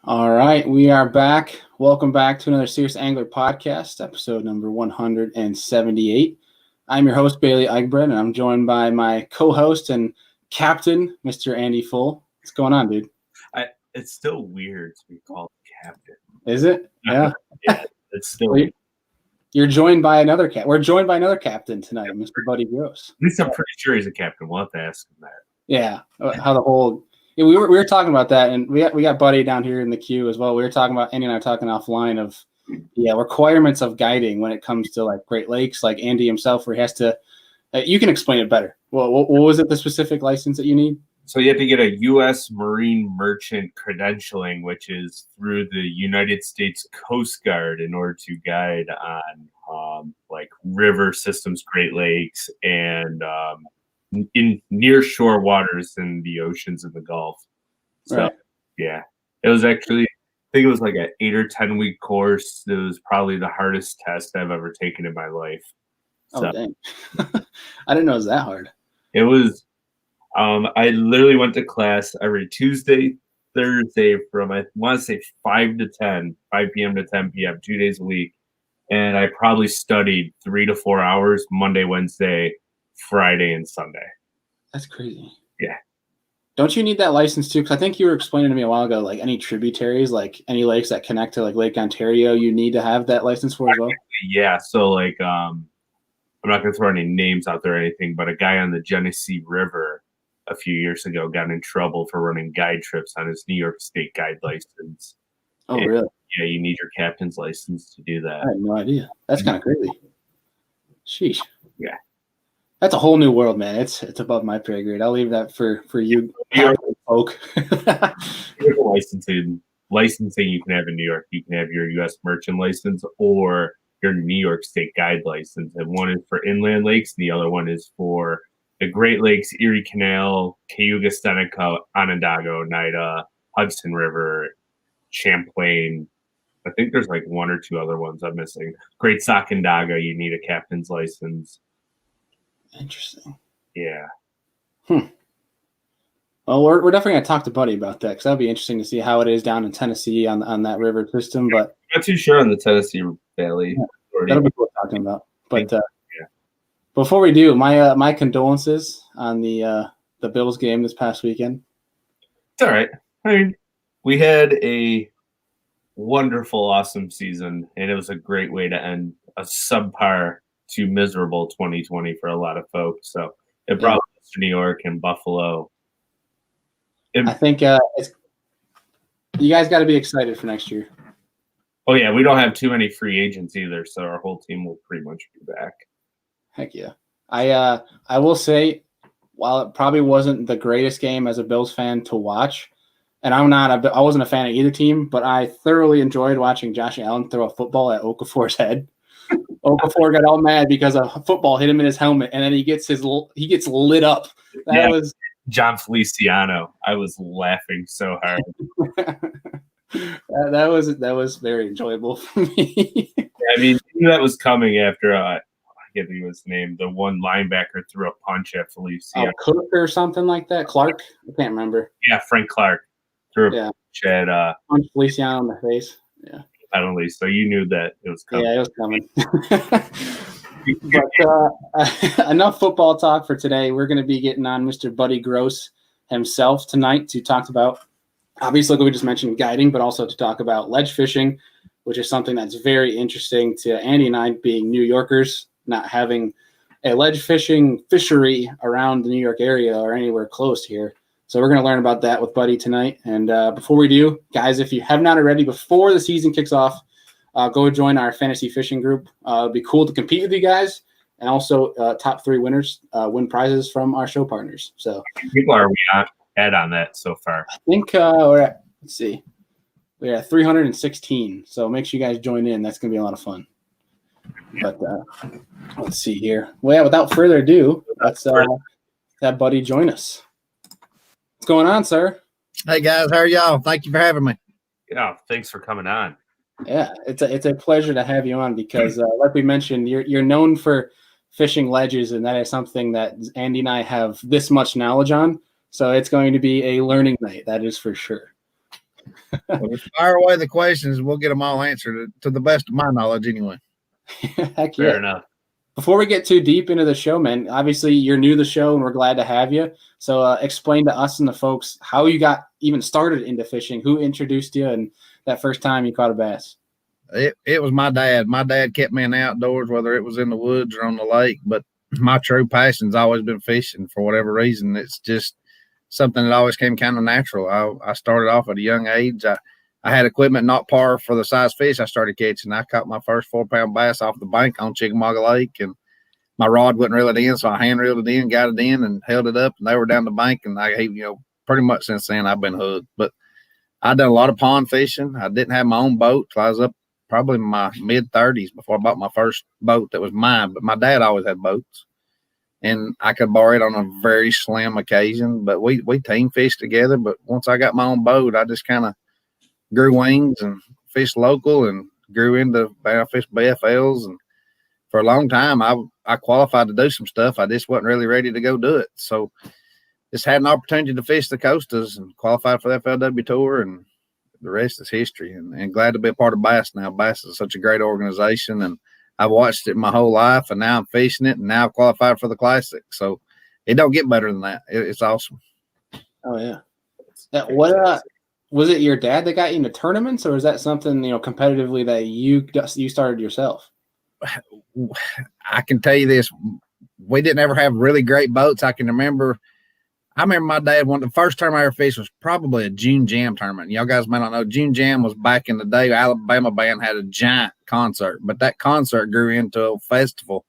All right, we are back. Welcome back to another Serious Angler podcast, episode number 178. I'm your host, Bailey Eichbrett, and I'm joined by my co-host and captain, Mr. Andy Full. What's going on, dude? It's still weird to be called captain. Is it? Yeah. Yeah, it's still weird. You're joined by another captain. We're joined by another captain tonight, Mr. Buddy Gross. At least I'm pretty sure he's a captain. We'll have to ask him that. Yeah, how the whole... Yeah, we were talking about that, and we got Buddy down here in the queue as well. We were talking about, Andy and I were talking offline of requirements of guiding when it comes to like Great Lakes, like Andy himself, where he has to. You can explain it better. Well, what was it? The specific license that you need? So you have to get a U.S. Marine Merchant credentialing, which is through the United States Coast Guard, in order to guide on like river systems, Great Lakes, and in near shore waters in the oceans and the Gulf. So Right. Yeah, it was actually, I think it was like an 8 or 10 week course. It was probably the hardest test I've ever taken in my life. So Oh, dang. I didn't know it was that hard. it was, I literally went to class every Tuesday, Thursday from, I want to say 5 p.m. to 10 p.m., 2 days a week. And I probably studied 3 to 4 hours Monday, Wednesday, Friday, and Sunday. That's crazy. Yeah. Don't you need that license too? Because I think you were explaining to me a while ago, like any tributaries, like any lakes that connect to like Lake Ontario, you need to have that license for as well. Yeah. So like, I'm not going to throw any names out there or anything, but a guy on the Genesee River a few years ago got in trouble for running guide trips on his New York State guide license. Oh, And, really? yeah, you need your captain's license to do that. I had no idea. That's kind of crazy. Sheesh. Yeah. That's a whole new world, man. It's above my pay grade. I'll leave that for you folk. Licensing you can have in New York. You can have your U.S. merchant license or your New York State guide license. And one is for inland lakes, and the other one is for the Great Lakes, Erie Canal, Cayuga, Seneca, Onondaga, Oneida, Hudson River, Champlain. I think there's like one or two other ones I'm missing. Great Sacandaga, you need a captain's license. Interesting. Yeah. Well, we're definitely going to talk to Buddy about that because that'll be interesting to see how it is down in Tennessee on that river system. But I'm not too sure on the Tennessee Valley. Yeah, that'll be cool talking about. But before we do, my condolences on the Bills game this past weekend. It's all right. I mean, we had a wonderful, awesome season, and it was a great way to end a subpar to miserable 2020 for a lot of folks. So it brought us to New York and Buffalo. I think you guys got to be excited for next year. Oh, yeah. We don't have too many free agents either, so our whole team will pretty much be back. Heck yeah. I will say, while it probably wasn't the greatest game as a Bills fan to watch, and I wasn't a fan of either team, but I thoroughly enjoyed watching Josh Allen throw a football at Okafor's head. Okafor got all mad because a football hit him in his helmet, and then he gets lit up. That was John Feliciano. I was laughing so hard. that was very enjoyable for me. I mean, you knew that was coming after I can't think of his name. The one linebacker threw a punch at Feliciano. Cook or something like that. Clark, I can't remember. Yeah, Frank Clark threw a punch at punch Feliciano in the face. Yeah. Penalty, so you knew that it was coming. Yeah, it was coming. But enough football talk for today. We're going to be getting on Mr. Buddy Gross himself tonight to talk about, obviously, like we just mentioned, guiding, but also to talk about ledge fishing, which is something that's very interesting to Andy and I, being New Yorkers, not having a ledge fishing fishery around the New York area or anywhere close here. So we're going to learn about that with Buddy tonight. And before we do, guys, if you have not already, before the season kicks off, go join our fantasy fishing group. It'd be cool to compete with you guys. And also top 3 winners win prizes from our show partners. So people are we at on that so far? I think we're at 316. So make sure you guys join in. That's going to be a lot of fun. But let's see here. Well, yeah, without further ado, let's have Buddy join us. What's going on, sir? Hey guys, how are y'all? Thank you for having me. Yeah, thanks for coming on. Yeah, it's a pleasure to have you on because, like we mentioned, you're known for fishing ledges, and that is something that Andy and I have this much knowledge on. So it's going to be a learning night, that is for sure. Well, just fire away the questions. We'll get them all answered to the best of my knowledge anyway. Heck Fair yeah. enough. Before we get too deep into the show, man, obviously you're new to the show and we're glad to have you. So explain to us and the folks how you got even started into fishing, who introduced you, and that first time you caught a bass. It was my dad. My dad kept me in the outdoors, whether it was in the woods or on the lake. But my true passion's always been fishing for whatever reason. It's just something that always came kind of natural. I started off at a young age. I had equipment not par for the size fish I started catching. I caught my first 4-pound bass off the bank on Chickamauga Lake, and my rod wouldn't reel it in, so I hand reeled it in, got it in, and held it up, and they were down the bank. And pretty much since then I've been hooked. But I done a lot of pond fishing. I didn't have my own boat till I was up probably in my mid-30s before I bought my first boat that was mine. But my dad always had boats, and I could borrow it on a very slim occasion. But we team fished together. But once I got my own boat, I just kind of grew wings and fished local and grew into fish BFLs. And for a long time, I qualified to do some stuff. I just wasn't really ready to go do it. So just had an opportunity to fish the coasters and qualified for the FLW tour, and the rest is history. And glad to be a part of Bass now. Bass is such a great organization, and I've watched it my whole life, and now I'm fishing it, and now I've qualified for the Classic. So it don't get better than that. It's awesome. Oh yeah. What was it your dad that got you into tournaments, or is that something, competitively that you started yourself? I can tell you this. We didn't ever have really great boats. I remember my dad, the first tournament I ever fished was probably a June Jam tournament. Y'all guys may not know, June Jam was back in the day. Alabama band had a giant concert, but that concert grew into a festival.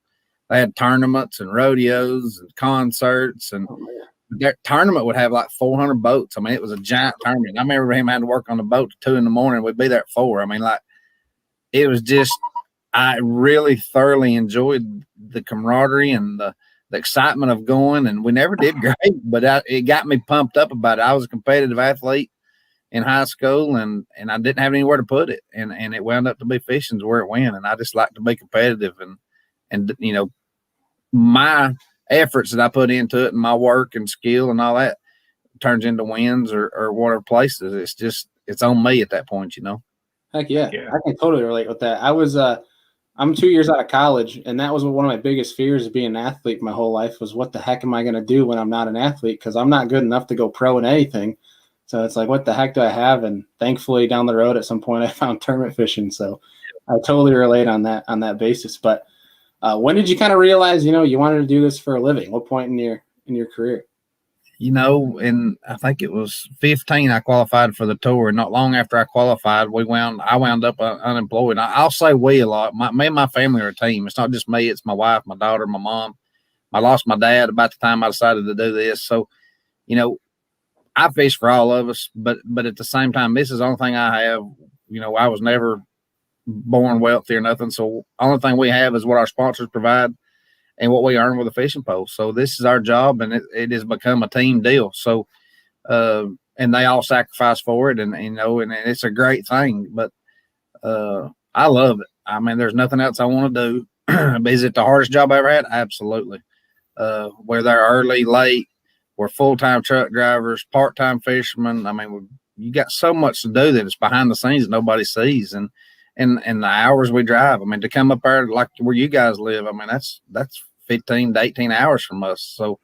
They had tournaments and rodeos and concerts, and that tournament would have like 400 boats. I mean, it was a giant tournament. I remember him having to work on the boat at 2 a.m. We'd be there at 4. I mean, it was just, I really thoroughly enjoyed the camaraderie and the excitement of going, and we never did great, but it got me pumped up about it. I was a competitive athlete in high school, and I didn't have anywhere to put it, and it wound up to be fishing's where it went. And I just like to be competitive, and my efforts that I put into it and my work and skill and all that turns into wins or whatever places. It's on me at that point, Heck yeah. I can totally relate with that. I'm 2 years out of college, and that was one of my biggest fears of being an athlete my whole life was, what the heck am I going to do when I'm not an athlete? Because I'm not good enough to go pro in anything. So it's like, what the heck do I have? And thankfully down the road at some point I found tournament fishing. So I totally relate on that basis. But when did you kind of realize, you wanted to do this for a living? What point in your career? And I think it was 15, I qualified for the tour. And not long after I qualified, I wound up unemployed. I'll say we a lot. Me and my family are a team. It's not just me. It's my wife, my daughter, my mom. I lost my dad about the time I decided to do this. So, I fish for all of us, but at the same time, this is the only thing I have. I was never born wealthy or nothing. So only thing we have is what our sponsors provide and what we earn with a fishing pole. So this is our job, and it has become a team deal. So, and they all sacrifice for it, and it's a great thing. But I love it. I mean, there's nothing else I want to do. Is it the hardest job I ever had? Absolutely. We're there early, late. We're full-time truck drivers, part-time fishermen. I mean, you got so much to do that it's behind the scenes that nobody sees, and the hours we drive. I mean, to come up there like where you guys live, I mean, that's 15 to 18 hours from us. So,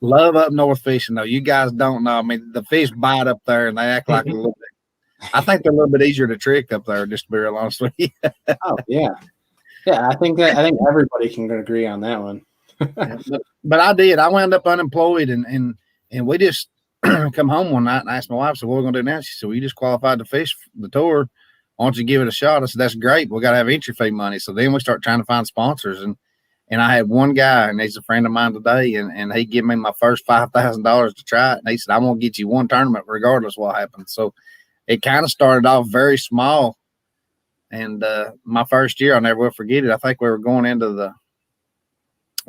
love up north fishing, though. You guys don't know. I mean, the fish bite up there, and they act like a little bit. I think they're a little bit easier to trick up there, just to be real honest with you. Oh yeah, yeah. I think everybody can agree on that one. but I did. I wound up unemployed, and we just come home one night and asked my wife, "So what are we gonna do now?" She said, "Well, you just qualified to fish the tour. Why don't you give it a shot?" I said, "That's great. We got to have entry fee money." So then we start trying to find sponsors, and I had one guy, and he's a friend of mine today, and he gave me my first $5,000 to try it, and he said, "I'm gonna get you one tournament regardless what happens." So it kind of started off very small, and my first year, I'll never will forget it. I think we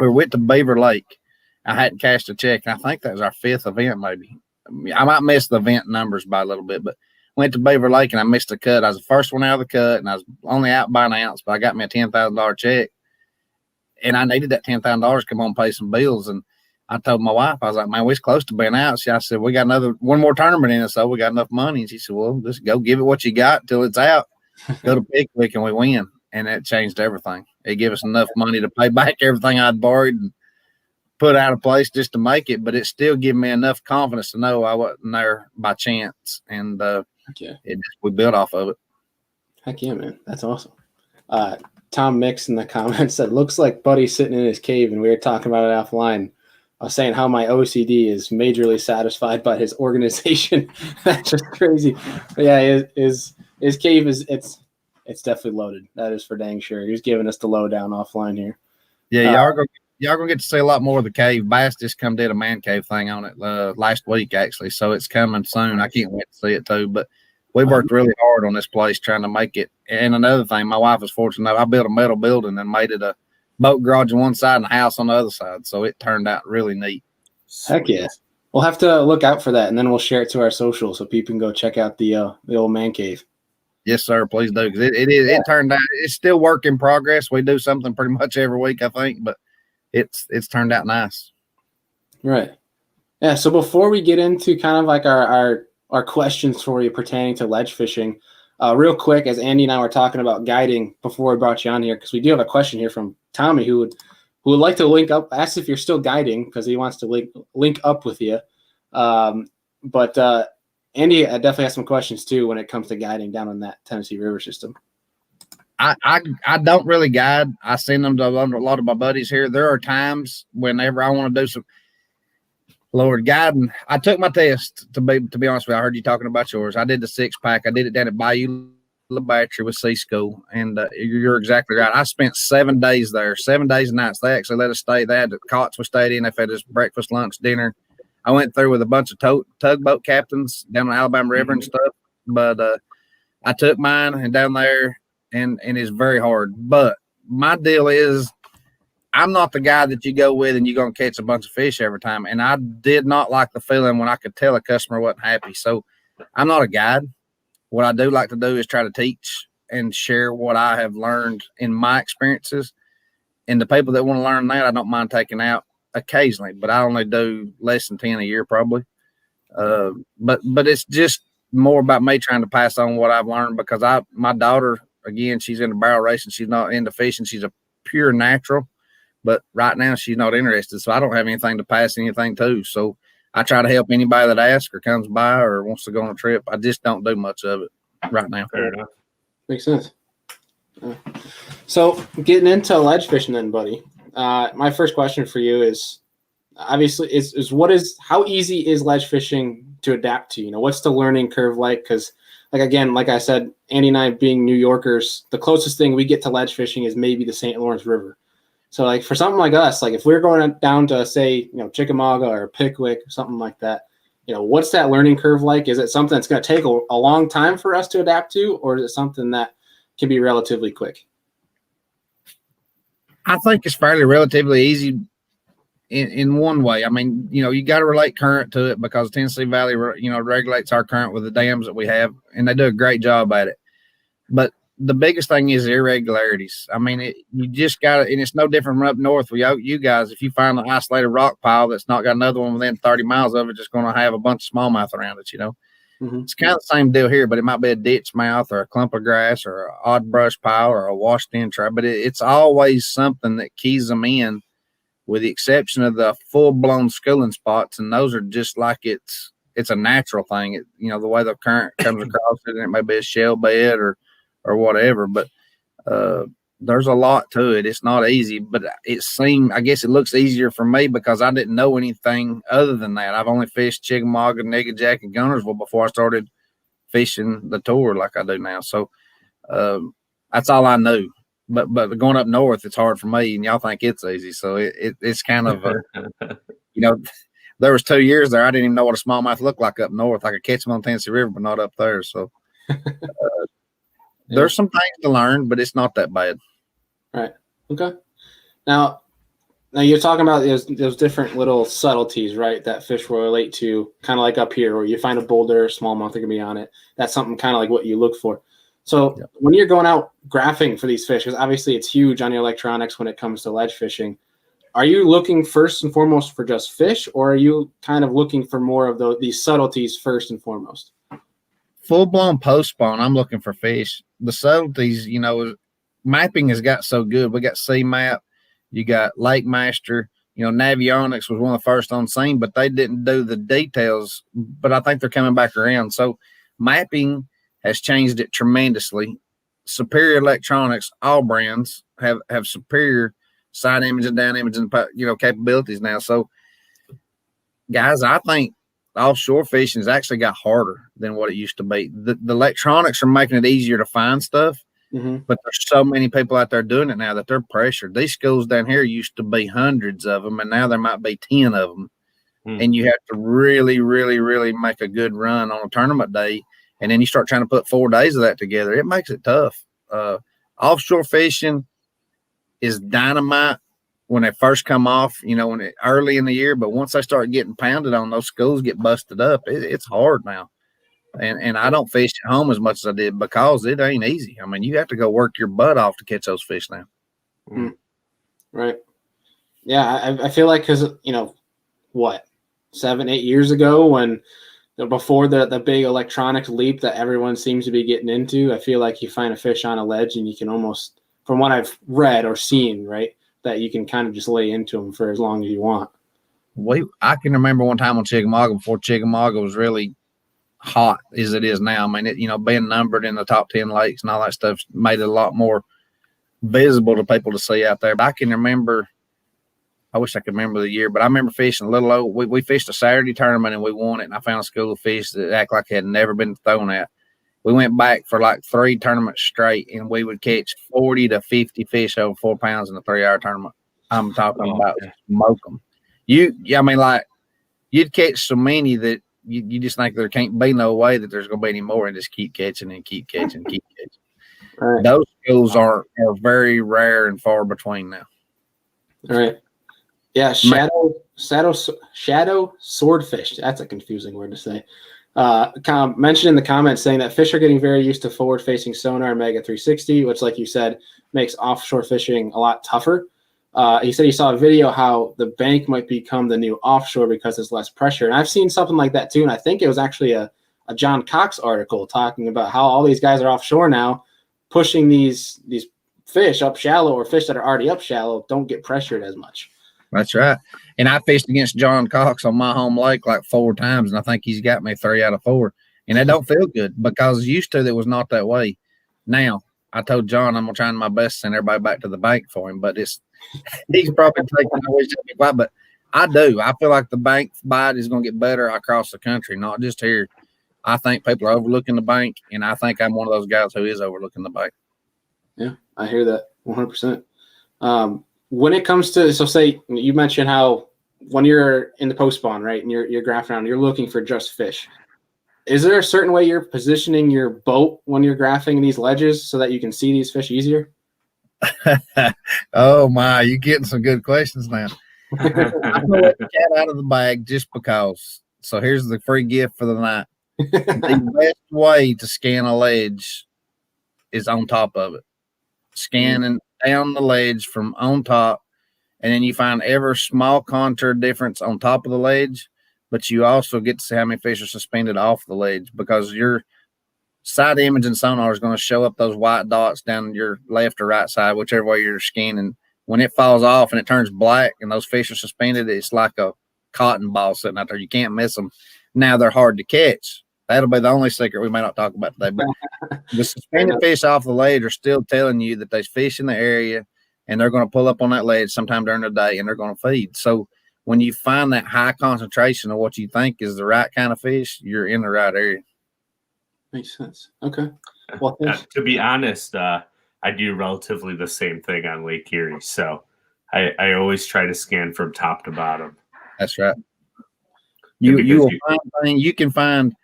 went to Beaver Lake. I hadn't cashed a check, and I think that was our 5th event, maybe. I might miss the event numbers by a little bit, but went to Beaver Lake, and I missed a cut. I was the first one out of the cut, and I was only out by an ounce, but I got me a $10,000 check, and I needed that $10,000 to come home and pay some bills. And I told my wife, I was like, man, we're close to being out. I said, we got one more tournament in us, so we got enough money. And she said, well, just go give it what you got till it's out. Go to Pickwick and we win. And it changed everything. It gave us enough money to pay back everything I'd borrowed and put out of place just to make it. But it still gave me enough confidence to know I wasn't there by chance. And we built off of it. Heck yeah, man. That's awesome. Tom Mix in the comments said, looks like Buddy's sitting in his cave, and we were talking about it offline. I was saying how my OCD is majorly satisfied by his organization. That's just crazy. But yeah, his cave it's definitely loaded. That is for dang sure. He's giving us the lowdown offline here. Yeah, y'all gonna get to see a lot more of the cave. Bass just did a man cave thing on it last week actually, so it's coming soon. I can't wait to see it too. But we worked really hard on this place trying to make it. And another thing, my wife was fortunate. I built a metal building and made it a boat garage on one side and a house on the other side. So it turned out really neat. Heck yeah. We'll have to look out for that, and then we'll share it to our social so people can go check out the old man cave. Yes, sir. Please do. Because it turned out, it's still work in progress. We do something pretty much every week, I think, but it's turned out nice. Right. Yeah. So before we get into kind of like our questions for you pertaining to ledge fishing, real quick, as Andy and I were talking about guiding before we brought you on here, because we do have a question here from Tommy who would like to link up, ask if you're still guiding because he wants to link up with you. But Andy definitely has some questions too when it comes to guiding down on that Tennessee River system. I don't really guide. I send them to a lot of my buddies here. There are times whenever I want to do some guiding. I took my test to be honest with you. I heard you talking about yours. I did the 6-pack. I did it down at Bayou Battery with C School, and you're exactly right. I spent 7 days there, 7 days and nights. They actually let us stay. They had the cots we stayed in. They fed us breakfast, lunch, dinner. I went through with a bunch of tugboat captains down the Alabama River and stuff. But I took mine and down there, and it's very hard. But my deal is, I'm not the guy that you go with and you're going to catch a bunch of fish every time. And I did not like the feeling when I could tell a customer wasn't happy. So I'm not a guide. What I do like to do is try to teach and share what I have learned in my experiences. And the people that want to learn that, I don't mind taking out occasionally, but I only do less than 10 a year probably. But it's just more about me trying to pass on what I've learned, because my daughter, again, she's into barrel racing. She's not into fishing. She's a pure natural. But right now she's not interested, so I don't have anything to pass anything to. So I try to help anybody that asks or comes by or wants to go on a trip. I just don't do much of it right now. Fair enough. Makes sense. So getting into ledge fishing then, buddy, my first question for you is obviously how easy is ledge fishing to adapt to? What's the learning curve like? Because like I said, Andy and I being New Yorkers, the closest thing we get to ledge fishing is maybe the St. Lawrence River. So like for something like us, like if we're going down to say, Chickamauga or Pickwick or something like that, what's that learning curve like? Is it something that's going to take a long time for us to adapt to, or is it something that can be relatively quick? I think it's fairly relatively easy in one way. I mean, you got to relate current to it, because Tennessee Valley, regulates our current with the dams that we have, and they do a great job at it. But the biggest thing is irregularities. I mean, you just got to, and it's no different from up north with you guys. If you find an isolated rock pile that's not got another one within 30 miles of it, just going to have a bunch of smallmouth around it, Mm-hmm. It's kind of the same deal here, but it might be a ditch mouth or a clump of grass or an odd brush pile or a washed in trap. But it's always something that keys them in, with the exception of the full-blown schooling spots. And those are just like it's a natural thing. The way the current comes across it, and it may be a shell bed or whatever, but there's a lot to it. It's not easy, but I guess it looks easier for me because I didn't know anything other than that. I've only fished Chickamauga, Negajack, and Gunnersville before I started fishing the tour like I do now. So that's all I knew. But going up north, it's hard for me, and y'all think it's easy. So it's kind of, there was 2 years there, I didn't even know what a smallmouth looked like up north. I could catch them on Tennessee River, but not up there. So there's some things to learn, but it's not that bad. Right. Okay. Now you're talking about those different little subtleties, right, that fish will relate to, kind of like up here where you find a boulder, smallmouth that can be on it. That's something kind of like what you look for. So when you're going out graphing for these fish, because obviously it's huge on your electronics when it comes to ledge fishing, are you looking first and foremost for just fish, or are you kind of looking for more of these subtleties first and foremost? Full blown post spawn, I'm looking for fish. The subtleties, mapping has got so good. We got CMAP, you got Lake Master, Navionics was one of the first on scene, but they didn't do the details. But I think they're coming back around. So mapping has changed it tremendously. Superior electronics, all brands have superior side imaging, down imaging, capabilities now. So, guys, I think offshore fishing has actually got harder than what it used to be. The electronics are making it easier to find stuff, but there's so many people out there doing it now that they're pressured. These schools down here used to be hundreds of them, and now there might be 10 of them. And you have to really, really, really make a good run on a tournament day. And then you start trying to put 4 days of that together. It makes it tough. Offshore fishing is dynamite when they first come off, early in the year. But once they start getting pounded on, those schools get busted up. It's hard now. And I don't fish at home as much as I did because it ain't easy. I mean, you have to go work your butt off to catch those fish now. Right. Yeah, I feel like because, 7-8 years ago when – before the big electronics leap that everyone seems to be getting into, I feel like you find a fish on a ledge and you can almost, from what I've read or seen, right, that you can kind of just lay into them for as long as you want. I can remember one time on Chickamauga before Chickamauga was really hot as it is now. I mean, being numbered in the top 10 lakes and all that stuff made it a lot more visible to people to see out there. But I can remember, I wish I could remember the year, but I remember fishing a little old. We fished a Saturday tournament and we won it. And I found a school of fish that act like it had never been thrown at. We went back for like 3 tournaments straight, and we would catch 40 to 50 fish over 4 pounds in a 3-hour tournament. I'm talking about smoke them. You'd catch so many that you just think there can't be no way that there's going to be any more, and just keep catching and keep catching, keep catching. Right. Those schools are very rare and far between now. All right. Yeah, shadow swordfish. That's a confusing word to say. Mentioned in the comments saying that fish are getting very used to forward-facing sonar Mega 360, which, like you said, makes offshore fishing a lot tougher. He said he saw a video how the bank might become the new offshore because there's less pressure. And I've seen something like that too. And I think it was actually a John Cox article talking about how all these guys are offshore now, pushing these fish up shallow, or fish that are already up shallow don't get pressured as much. That's right. And I fished against John Cox on my home lake like 4 times, and I think he's got me 3 out of 4. And that don't feel good because used to it was not that way. Now, I told John I'm going to try my best to send everybody back to the bank for him, but he's probably taking always to be quiet. But I do. I feel like the bank bite is going to get better across the country, not just here. I think people are overlooking the bank, and I think I'm one of those guys who is overlooking the bank. Yeah, I hear that 100%. When it comes to, so say you mentioned how when you're in the post spawn, right, and you're graphing around, you're looking for just fish. Is there a certain way you're positioning your boat when you're graphing these ledges so that you can see these fish easier? Oh my, you're getting some good questions now. I'm gonna let the cat out of the bag just because. So here's the free gift for the night. The best way to scan a ledge is on top of it. Scanning down the ledge from on top, and then you find every small contour difference on top of the ledge, but you also get to see how many fish are suspended off the ledge because your side imaging sonar is going to show up those white dots down your left or right side, whichever way you're scanning. When it falls off and it turns black and those fish are suspended, it's like a cotton ball sitting out there. You can't miss them. Now they're hard to catch. That'll be the only secret we may not talk about today. But the suspended fish off the ledge are still telling you that there's fish in the area, and they're going to pull up on that ledge sometime during the day, and they're going to feed. So when you find that high concentration of what you think is the right kind of fish, you're in the right area. Makes sense. Okay. Well, to be honest, I do relatively the same thing on Lake Erie. So I always try to scan from top to bottom. That's right. You will find things you can find.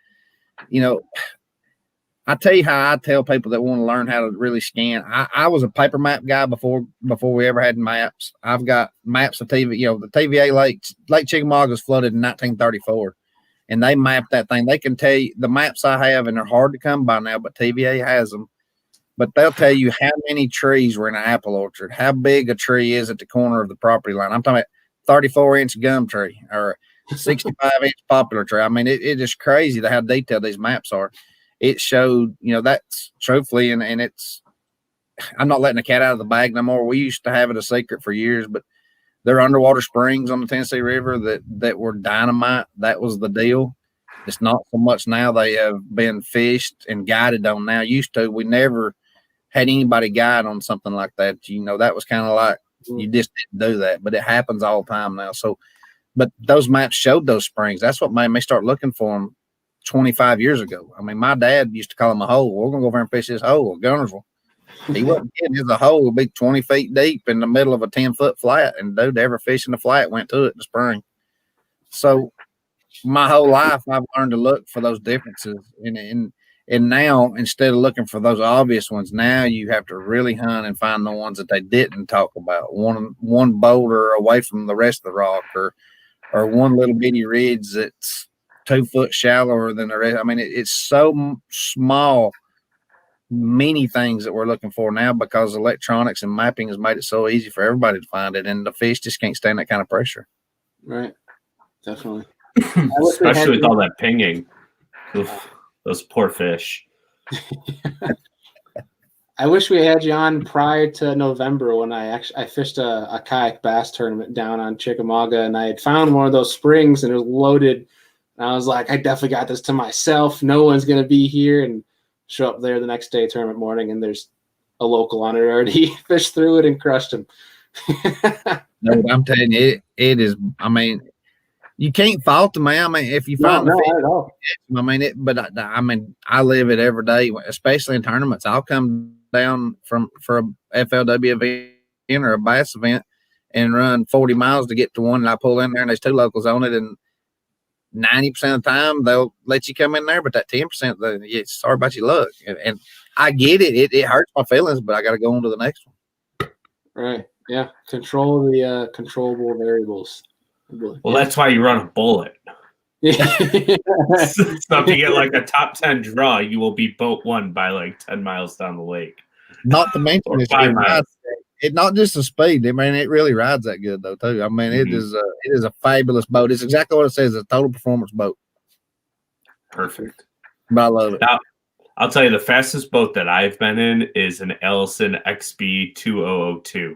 I tell you how I tell people that want to learn how to really scan. I was a paper map guy before we ever had maps. I've got maps of TV. The TVA Lake Chickamauga was flooded in 1934, and they mapped that thing. They can tell you the maps I have, and they're hard to come by now, but TVA has them. but they'll tell you how many trees were in an apple orchard, how big a tree is at the corner of the property line. I'm talking about 34-inch gum tree or 65-inch poplar tree. I mean, it is crazy how detailed these maps are. It showed, that's truthfully, and it's, I'm not letting the cat out of the bag no more. We used to have it a secret for years, but there are underwater springs on the Tennessee River that were dynamite. That was the deal. It's not so much now. They have been fished and guided on now. Used to, we never had anybody guide on something like that. That was kind of like you just didn't do that, but it happens all the time now. So, but those maps showed those springs. That's what made me start looking for them 25 years ago. I mean, my dad used to call them a hole. We're going to go over and fish this hole at Gunnersville. He wasn't kidding. It was a hole would be 20 feet deep in the middle of a 10-foot flat. And dude, every fish in the flat went to it in the spring. So my whole life, I've learned to look for those differences. And now, instead of looking for those obvious ones, now you have to really hunt and find the ones that they didn't talk about. One boulder away from the rest of the rock, or one little bitty ridge that's 2 foot shallower than the rest. I mean, it's so small, many things that we're looking for now because electronics and mapping has made it so easy for everybody to find it, and the fish just can't stand that kind of pressure. Right. Definitely. Especially with all that pinging. Oof, those poor fish. I wish we had you on prior to November when I fished a kayak bass tournament down on Chickamauga, and I had found one of those springs and it was loaded. And I was like, I definitely got this to myself. No one's going to be here. And show up there the next day, tournament morning, and there's a local on it already. Fished through it and crushed him. No, I'm telling you, it is. I mean, you can't fault them, man. I mean, if you find the fish, not at all. I mean, I mean, I live it every day, especially in tournaments. I'll come down for a FLW event or a bass event and run 40 miles to get to one, and I pull in there and there's 2 locals on it, and 90% of the time they'll let you come in there, but that 10%, sorry about your luck. And I get it. It hurts my feelings, but I got to go on to the next one. Right. Yeah. Control the controllable variables. Well, that's why you run a bullet. So if you get like a top 10 draw, you will be boat 1 by like 10 miles down the lake. Not to mention it's not just the speed. I mean, it really rides that good though too. I mean, it is a fabulous boat. It's exactly what it says. It's a total performance boat. Perfect. But I love it. Now, I'll tell you, the fastest boat that I've been in is an Ellison XB 2002.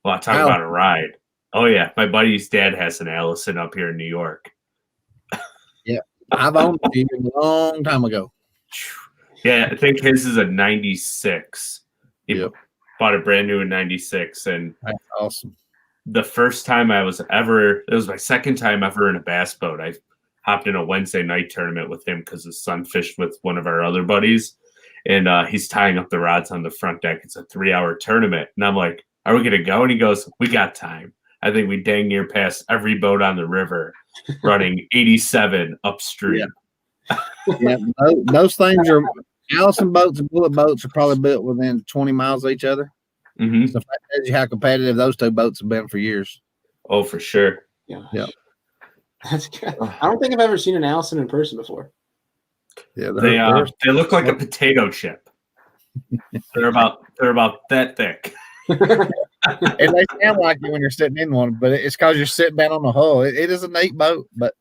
Well, I talk about a ride. Oh yeah, my buddy's dad has an Ellison up here in New York. Yeah, I've owned it a long time ago. Yeah, I think his is a 96. He bought it brand new in 96, and that's awesome. The first time it was my second time ever in a bass boat. I hopped in a Wednesday night tournament with him because his son fished with one of our other buddies, and he's tying up the rods on the front deck. It's a 3-hour tournament, and I'm like, "Are we gonna go?" And he goes, "We got time." I think we dang near passed every boat on the river, running 87 upstream. Yeah, those things are Allison boats and bullet boats are probably built within 20 miles of each other. Mm-hmm. So that tells you how competitive those 2 boats have been for years. Oh, for sure. Yeah. That's good. I don't think I've ever seen an Allison in person before. Yeah, they look like a potato chip. They're about that thick. And they sound like it when you're sitting in one, but it's because you're sitting down on the hull. It is a neat boat, but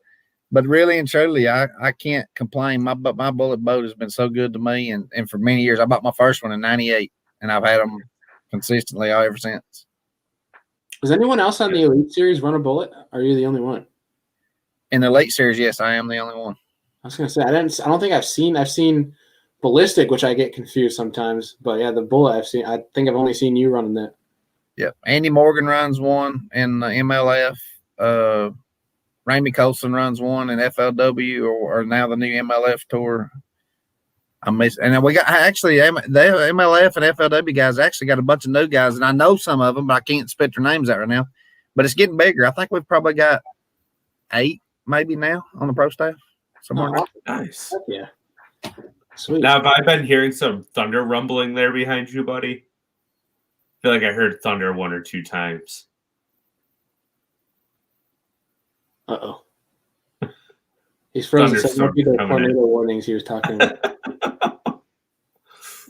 really and truly, I can't complain. My bullet boat has been so good to me, and for many years. I bought my first one in '98, and I've had them consistently ever since. Does anyone else on the Elite Series run a bullet? Or are you the only one? In the Elite Series, yes, I am the only one. I was gonna say I don't think I've seen ballistic, which I get confused sometimes. But yeah, the bullet I've seen. I think I've only seen you running that. Yep. Andy Morgan runs one in the MLF. Ramey Colson runs one in FLW or now the new MLF tour. And we got actually the MLF and FLW guys actually got a bunch of new guys, and I know some of them, but I can't spit their names out right now. But it's getting bigger. I think we've probably got 8 maybe now on the pro staff. Somewhere nice. Heck yeah. Sweet. Now, have I been hearing some thunder rumbling there behind you, buddy? I feel like I heard thunder 1 or 2 times. Uh-oh. He's frozen. So might be the tornado warnings he was talking about.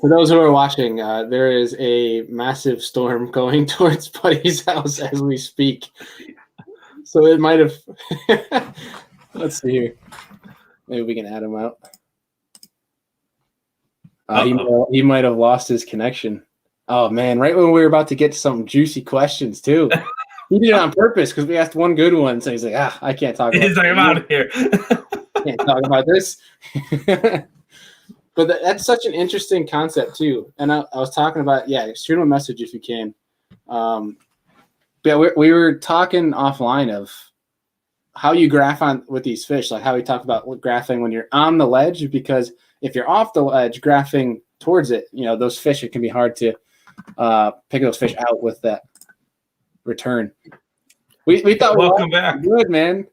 For those who are watching, there is a massive storm going towards Buddy's house as we speak. So it might have. Let's see here. Maybe we can add him out. He might have lost his connection. Oh man! Right when we were about to get to some juicy questions too, he did it on purpose because we asked one good one. So he's like, I can't talk about. He's like, I'm out of here. Can't talk about this. But that's such an interesting concept too. And I was talking about, shoot him a message if you can. But we were talking offline of how you graph on with these fish, like how we talk about graphing when you're on the ledge, because if you're off the ledge graphing towards it, those fish, it can be hard to pick those fish out with that return. We thought welcome back. Good, man.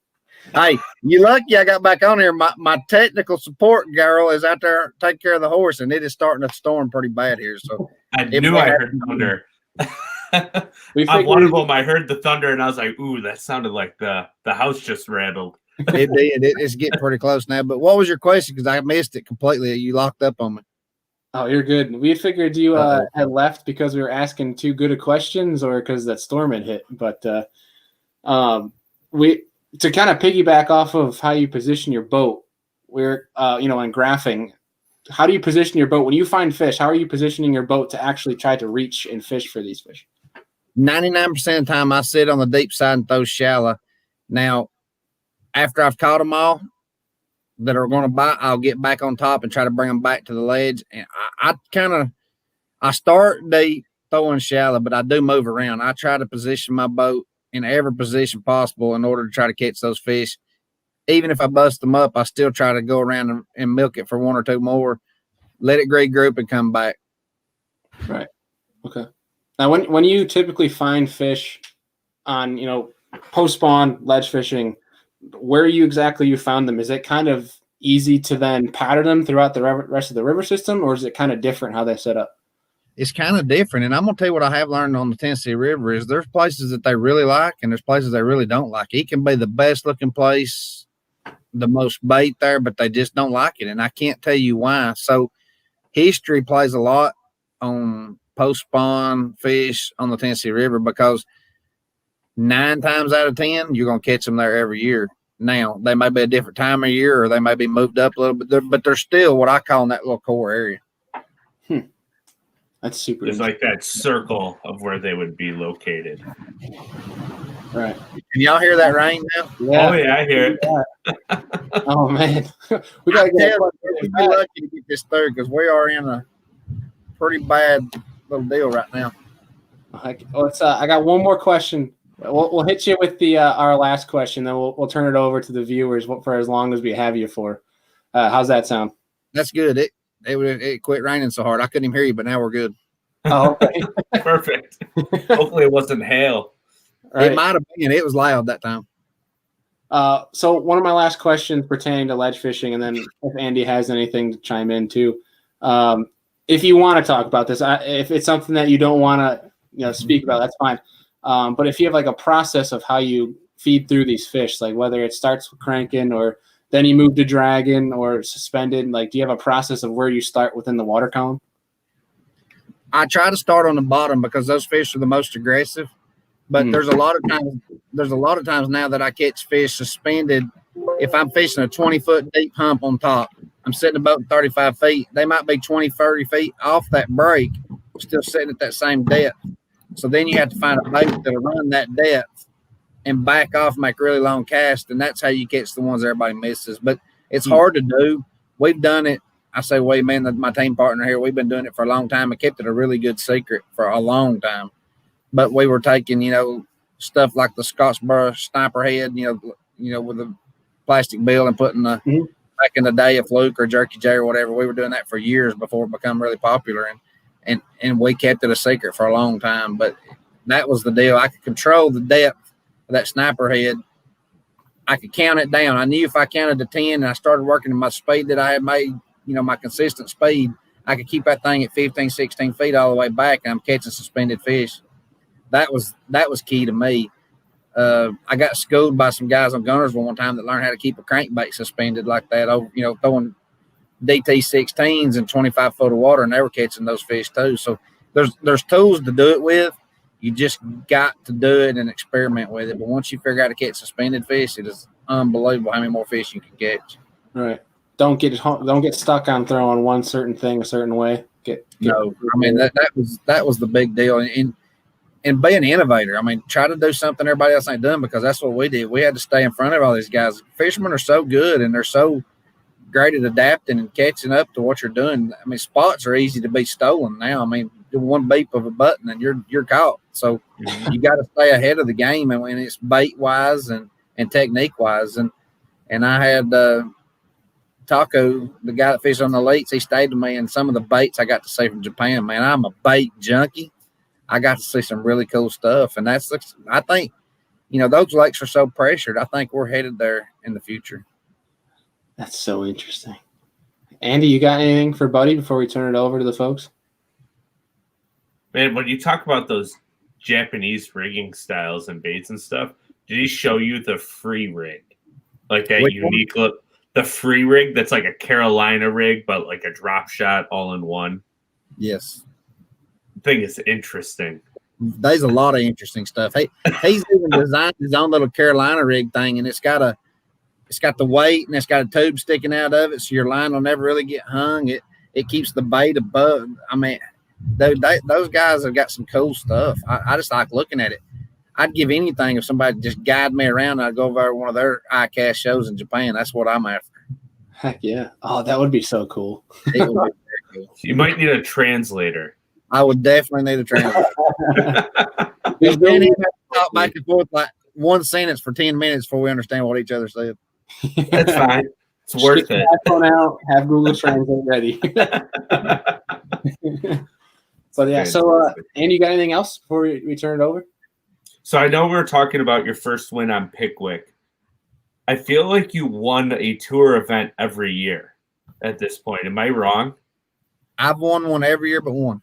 Hey, you lucky I got back on here. My technical support girl is out there taking care of the horse, and it is starting to storm pretty bad here. So I knew I heard thunder. On one of them, I heard the thunder, and I was like, "Ooh, that sounded like the house just rattled." It did. It's getting pretty close now. But what was your question? Because I missed it completely. You locked up on me. Oh, you're good. We figured you had left because we were asking too good of questions, or because that storm had hit. But to kind of piggyback off of how you position your boat, we're in graphing. How do you position your boat when you find fish? How are you positioning your boat to actually try to reach and fish for these fish? 99% of the time, I sit on the deep side and throw shallow. Now, after I've caught them all that are going to bite, I'll get back on top and try to bring them back to the ledge. And I start deep throwing shallow, but I do move around. I try to position my boat in every position possible in order to try to catch those fish. Even if I bust them up, I still try to go around and milk it for one or two more, let it regroup and come back. Right. Okay. Now, when you typically find fish on, post-spawn ledge fishing, where you found them? Is it kind of easy to then pattern them throughout the rest of the river system, or is it kind of different how they set up? It's kind of different. And I'm going to tell you what I have learned on the Tennessee River is there's places that they really like and there's places they really don't like. It can be the best looking place, the most bait there, but they just don't like it. And I can't tell you why. So history plays a lot on post-spawn fish on the Tennessee River because 9 times out of 10, you're going to catch them there every year. Now, they may be a different time of year or they may be moved up a little bit, but they're still what I call in that little core area. That's super. It's like that circle of where they would be located. Right. Can y'all hear that rain now? Yeah. Oh, yeah, I hear it. Yeah. Oh, man. We got to get lucky to get this through because we are in a pretty bad little deal right now. I got one more question. We'll hit you with the our last question, then we'll turn it over to the viewers for as long as we have you for. How's that sound? That's good. It quit raining so hard I couldn't even hear you, but now we're good. Oh, okay. Perfect. Hopefully it wasn't hail. Right. It might have been. It was loud that time. So one of my last questions pertaining to ledge fishing, and then if Andy has anything to chime in too, if you want to talk about this, if it's something that you don't want to speak about, that's fine. But if you have like a process of how you feed through these fish, like whether it starts with cranking or then you move to dragging or suspended, like do you have a process of where you start within the water column? I try to start on the bottom because those fish are the most aggressive. But there's a lot of times now that I catch fish suspended. If I'm fishing a 20-foot deep hump on top, I'm setting the boat 35 feet. They might be 20, 30 feet off that break, still sitting at that same depth. So then you have to find a bait that'll run that depth and back off, make really long casts, and that's how you catch the ones everybody misses. But it's hard to do. We've done it. I say, wait, man, my team partner here, we've been doing it for a long time and kept it a really good secret for a long time. But we were taking, stuff like the Scottsboro sniper head, with a plastic bill and putting back in the day a fluke or jerky J or whatever. We were doing that for years before it became really popular. And we kept it a secret for a long time. But that was the deal. I could control the depth of that sniper head. I could count it down. I knew if I counted to 10 and I started working in my speed that I had made, my consistent speed, I could keep that thing at 15, 16 feet all the way back, and I'm catching suspended fish. That was key to me. I got schooled by some guys on Gunnersville one time that learned how to keep a crankbait suspended like that over, throwing DT16s in 25 foot of water, and they were catching those fish too. So there's tools to do it with. You just got to do it and experiment with it. But once you figure out to catch suspended fish, it is unbelievable how many more fish you can catch. Right. Don't get stuck on throwing one certain thing a certain way. No, I mean that was the big deal. And be an innovator. I mean, try to do something everybody else ain't doing, because that's what we did. We had to stay in front of all these guys. Fishermen are so good and they're so great at adapting and catching up to what you're doing. I mean, spots are easy to be stolen now. I mean, one beep of a button and you're caught. So you got to stay ahead of the game, and when it's bait wise and technique wise. And I had Taco, the guy that fished on the lakes, he stayed with me, and some of the baits I got to see from Japan. Man, I'm a bait junkie. I got to see some really cool stuff, and I think, those lakes are so pressured. I think we're headed there in the future. That's so interesting. Andy, you got anything for Buddy before we turn it over to the folks? Man, when you talk about those Japanese rigging styles and baits and stuff, did he show you the free rig? Like that unique look? The free rig that's like a Carolina rig, but like a drop shot all in one? Yes. I think it's interesting. There's a lot of interesting stuff. He's even designed his own little Carolina rig thing, and it's got the weight, and it's got a tube sticking out of it, so your line will never really get hung. It keeps the bait above. I mean, those guys have got some cool stuff. I just like looking at it. I'd give anything if somebody just guide me around. I'd go over to one of their ICAST shows in Japan. That's what I'm after. Heck yeah! Oh, that would be so cool. It would be very cool. You might need a translator. I would definitely need a translator. We didn't even have to talk back and forth like one sentence for 10 minutes before we understand what each other said. That's fine. It's worth it. Phone out, have Google Translate ready. So yeah. So Andy, you got anything else before we turn it over? So I know we were talking about your first win on Pickwick. I feel like you won a tour event every year at this point. Am I wrong? I've won one every year but one.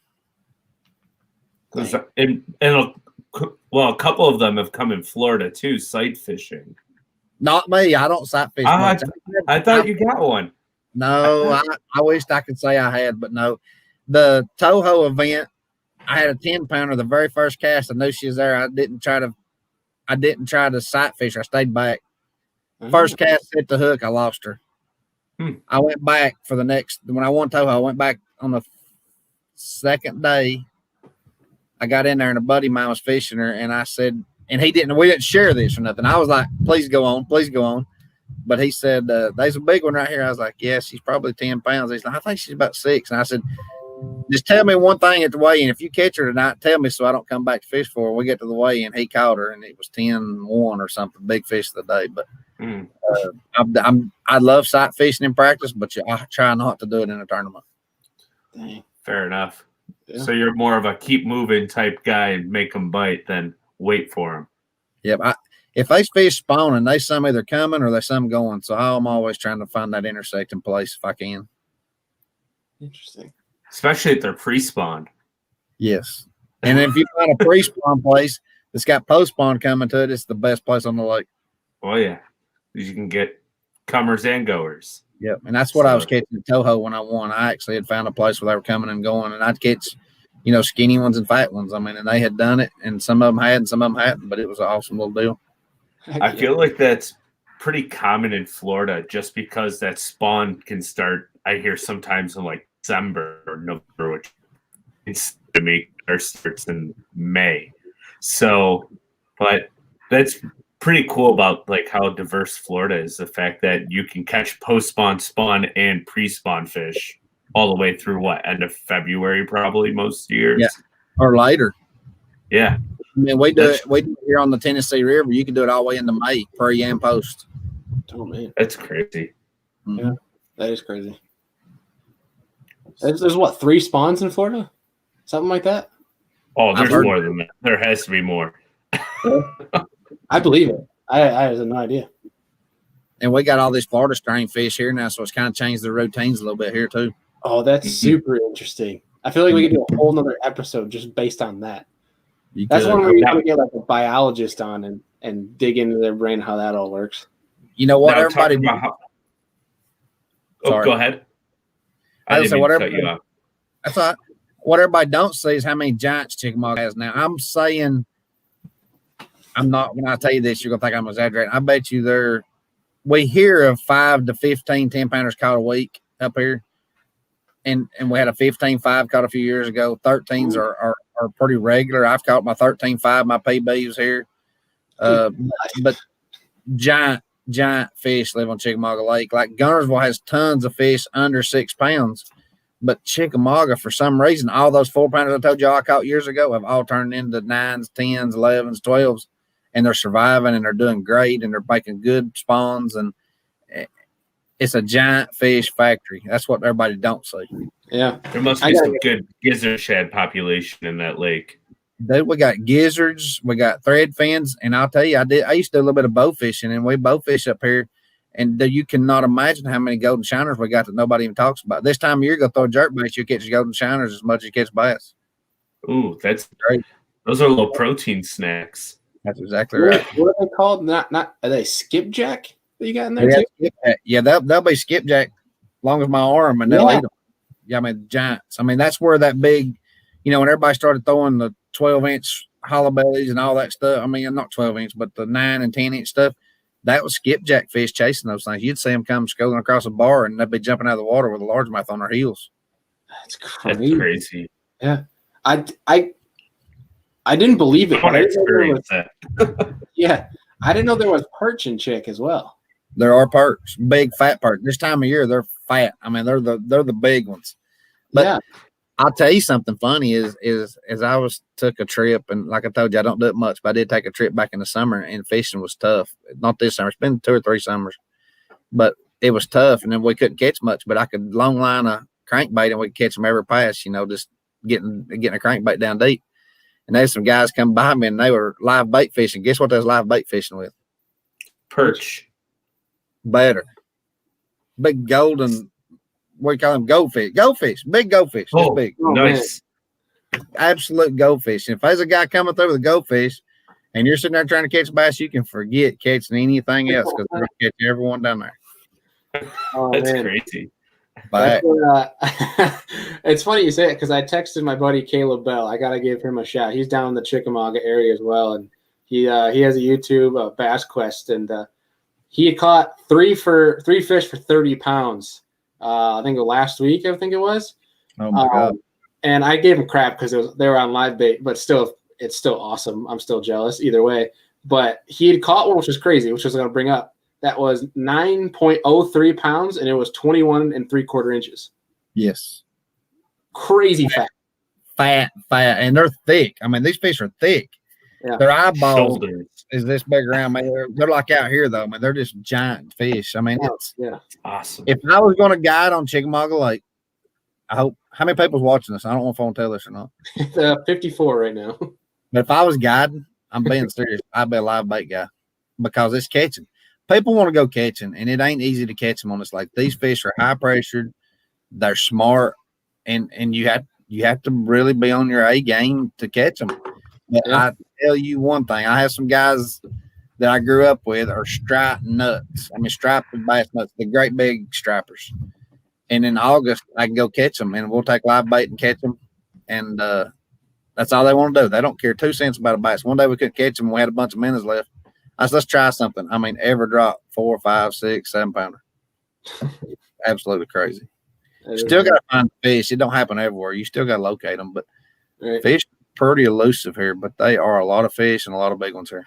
And a couple of them have come in Florida too, sight fishing. Not me. I don't sight fish much. I thought you got one. No, I wished I could say I had, but no. The Toho event, I had a 10-pounder. The very first cast, I knew she was there. I didn't try to sight fish. I stayed back. First cast hit the hook, I lost her. I went back for the next. When I won Toho, I went back on the second day. I got in there and a buddy of mine was fishing her, and I said, and we didn't share this or nothing. I was like, please go on. But he said, there's a big one right here. I was like, yeah, she's probably 10 pounds. He's like, I think she's about 6. And I said, just tell me one thing at the weigh-in. If you catch her tonight, tell me so I don't come back to fish for her. We get to the weigh-in. He caught her, and it was 10-1 or something, big fish of the day. But I love sight fishing in practice, but I try not to do it in a tournament. Dang. Fair enough. Yeah. So you're more of a keep moving type guy and make them bite than wait for them. Yep. If they fish spawning, they some either coming or they some going. So I'm always trying to find that intersecting place if I can. Interesting. Especially if they're pre-spawned. Yes. And if you find a pre-spawn place that's got post-spawn coming to it, it's the best place on the lake. Oh, yeah. You can get comers and goers. Yep. And that's what I was catching at Toho when I won. I actually had found a place where they were coming and going, and I'd catch, skinny ones and fat ones. I mean, and they had done it, and some of them had and some of them hadn't, but it was an awesome little deal. I feel like that's pretty common in Florida just because that spawn can start, I hear sometimes in like December or November, which is to me starts in May. So, but that's pretty cool about like how diverse Florida is, the fact that you can catch post-spawn, spawn, and pre-spawn fish all the way through end of February probably most years. Yeah, or later. Yeah. I mean, we do it here on the Tennessee River. You can do it all the way into May, pre and post. Oh, man. That's crazy. Yeah, that is crazy. There's what, 3 spawns in Florida? Something like that? Oh, there's more than that. There has to be more. I believe it. I had no idea. And we got all these Florida strain fish here now, so it's kind of changed the routines a little bit here, too. Oh, that's super interesting. I feel like we could do a whole nother episode just based on that. That's one where you gotta get like a biologist on and dig into their brain how that all works. You know what? Now, Everybody. Go ahead. I didn't mean to cut you off. I thought what everybody don't see is how many giants Chickamauga has now. I'm saying, I'm not, when I tell you this, you're going to think I'm exaggerating. I bet you we hear of 5 to 15 10-pounders caught a week up here. And we had a 15.5 caught a few years ago. 13s are pretty regular. I've caught my 13.5, my PBs here. But giant fish live on Chickamauga Lake. Like Gunnersville has tons of fish under 6 pounds. But Chickamauga, for some reason, all those 4-pounders I told you I caught years ago have all turned into 9s, 10s, 11s, 12s, and they're surviving and they're doing great and they're making good spawns. And it's a giant fish factory. That's what everybody don't see. Yeah. There must be some good gizzard shad population in that lake. Dude, we got gizzards, we got thread fins, and I'll tell you, I used to do a little bit of bow fishing, and we bow fish up here. And you cannot imagine how many golden shiners we got that nobody even talks about. This time of year, go throw jerkbaits, you catch golden shiners as much as you catch bass. Ooh, that's great. Those are little protein snacks. That's exactly right. What are they called? Not are they skipjack that you got in there too? Yeah, they'll be skipjack long as my arm, and they'll eat them. Yeah, I mean giants. I mean that's where that big, when everybody started throwing the 12-inch hollow bellies and all that stuff. I mean, not 12-inch, but the 9 and 10-inch stuff. That was skipjack fish chasing those things. You'd see them come scuttling across a bar, and they'd be jumping out of the water with a largemouth on their heels. That's crazy. That's crazy. Yeah, I didn't believe it. I want to experience that. Yeah, I didn't know there was perch and chick as well. There are perch, big fat perch. This time of year, they're fat. I mean, they're the big ones. But yeah. I'll tell you something funny is as I took a trip, and like I told you, I don't do it much, but I did take a trip back in the summer, and fishing was tough. Not this summer. It's been 2 or 3 summers, but it was tough, and then we couldn't catch much. But I could long line a crankbait, and we could catch them every pass. Just getting a crankbait down deep. And there's some guys come by me, and they were live bait fishing. Guess what they was live bait fishing with? Perch. Better. Big golden. What do you call them? Goldfish, big goldfish. Oh, big. Nice. Absolute goldfish. And if there's a guy coming through with a goldfish and you're sitting there trying to catch bass, you can forget catching anything else because they're going to catch everyone down there. Oh, that's man. crazy. But it's funny you say it because I texted my buddy Caleb Bell. I got to give him a shout. He's down in the Chickamauga area as well. And he has a YouTube, Bass Quest, and he had caught 3 fish for 30 pounds. I think last week, I think it was. Oh my God. And I gave him crap because they were on live bait, but still, it's still awesome. I'm still jealous either way. But he had caught one, which was crazy, which I was going to bring up. That was 9.03 pounds, and it was 21 3/4 inches. Yes. Crazy fat. And they're thick. I mean, these fish are thick. Yeah. Their eyeball Shoulders. is this big around. I mean, they're like out here, though. I mean, they're just giant fish. I mean, it's awesome. If I was going to guide on Chickamauga Lake, I hope, how many people's watching this? I don't know if I want to tell this or not. 54 right now. But if I was guiding, I'm being serious, I'd be a live bait guy because it's catching. People want to go catching, and it ain't easy to catch them on this lake. These fish are high pressured, they're smart, and you have to really be on your A game to catch them. But I tell you one thing, I have some guys that I grew up with are striped nuts. I mean, striped bass nuts, the great big stripers. And in August, I can go catch them, and we'll take live bait and catch them. And that's all they want to do. They don't care 2 cents about a bass. One day we couldn't catch them. We had a bunch of minnows left. I said, let's try something. I mean, ever drop 4, 5, 6, 7 pounder. Absolutely crazy. Still got to find fish. It don't happen everywhere. You still got to locate them. But fish are pretty elusive here, but they are a lot of fish and a lot of big ones here.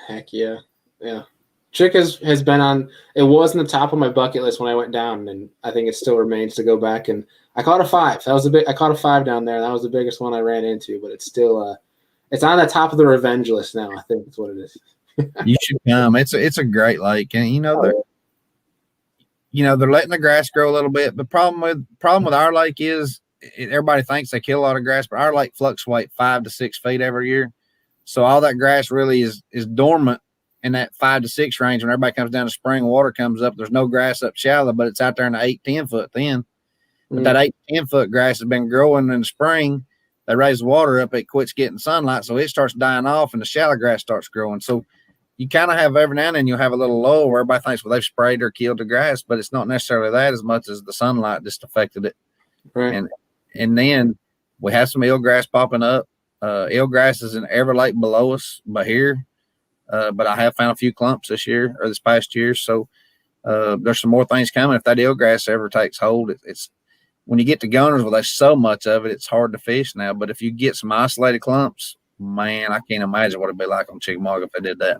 Heck yeah. Yeah. Chick has been on, it was in the top of my bucket list when I went down, and I think it still remains to go back. And I caught a 5. I caught a 5 down there, and that was the biggest one I ran into, but it's still, it's on the top of the revenge list now. I think that's what it is. You should come. It's a great lake, and they're letting the grass grow a little bit. But problem with our lake is everybody thinks they kill a lot of grass, but our lake fluctuates 5 to 6 feet every year. So all that grass really is dormant in that 5 to 6 range. When everybody comes down to spring, water comes up. There's no grass up shallow, but it's out there in the 8-10 foot thin. But that 8-10 foot grass has been growing in the spring. They raise the water up, it quits getting sunlight, so it starts dying off, and the shallow grass starts growing. So you kind of have every now and then you'll have a little lull where everybody thinks, well, they've sprayed or killed the grass, but it's not necessarily that as much as the sunlight just affected it. Right. And then we have some eelgrass popping up. Eelgrass is in every lake below us, but here, but I have found a few clumps this past year. So there's some more things coming. If that eelgrass ever takes hold, it's when you get to gunners, well, there's so much of it, it's hard to fish now. But if you get some isolated clumps, man, I can't imagine what it'd be like on Chickamauga if they did that.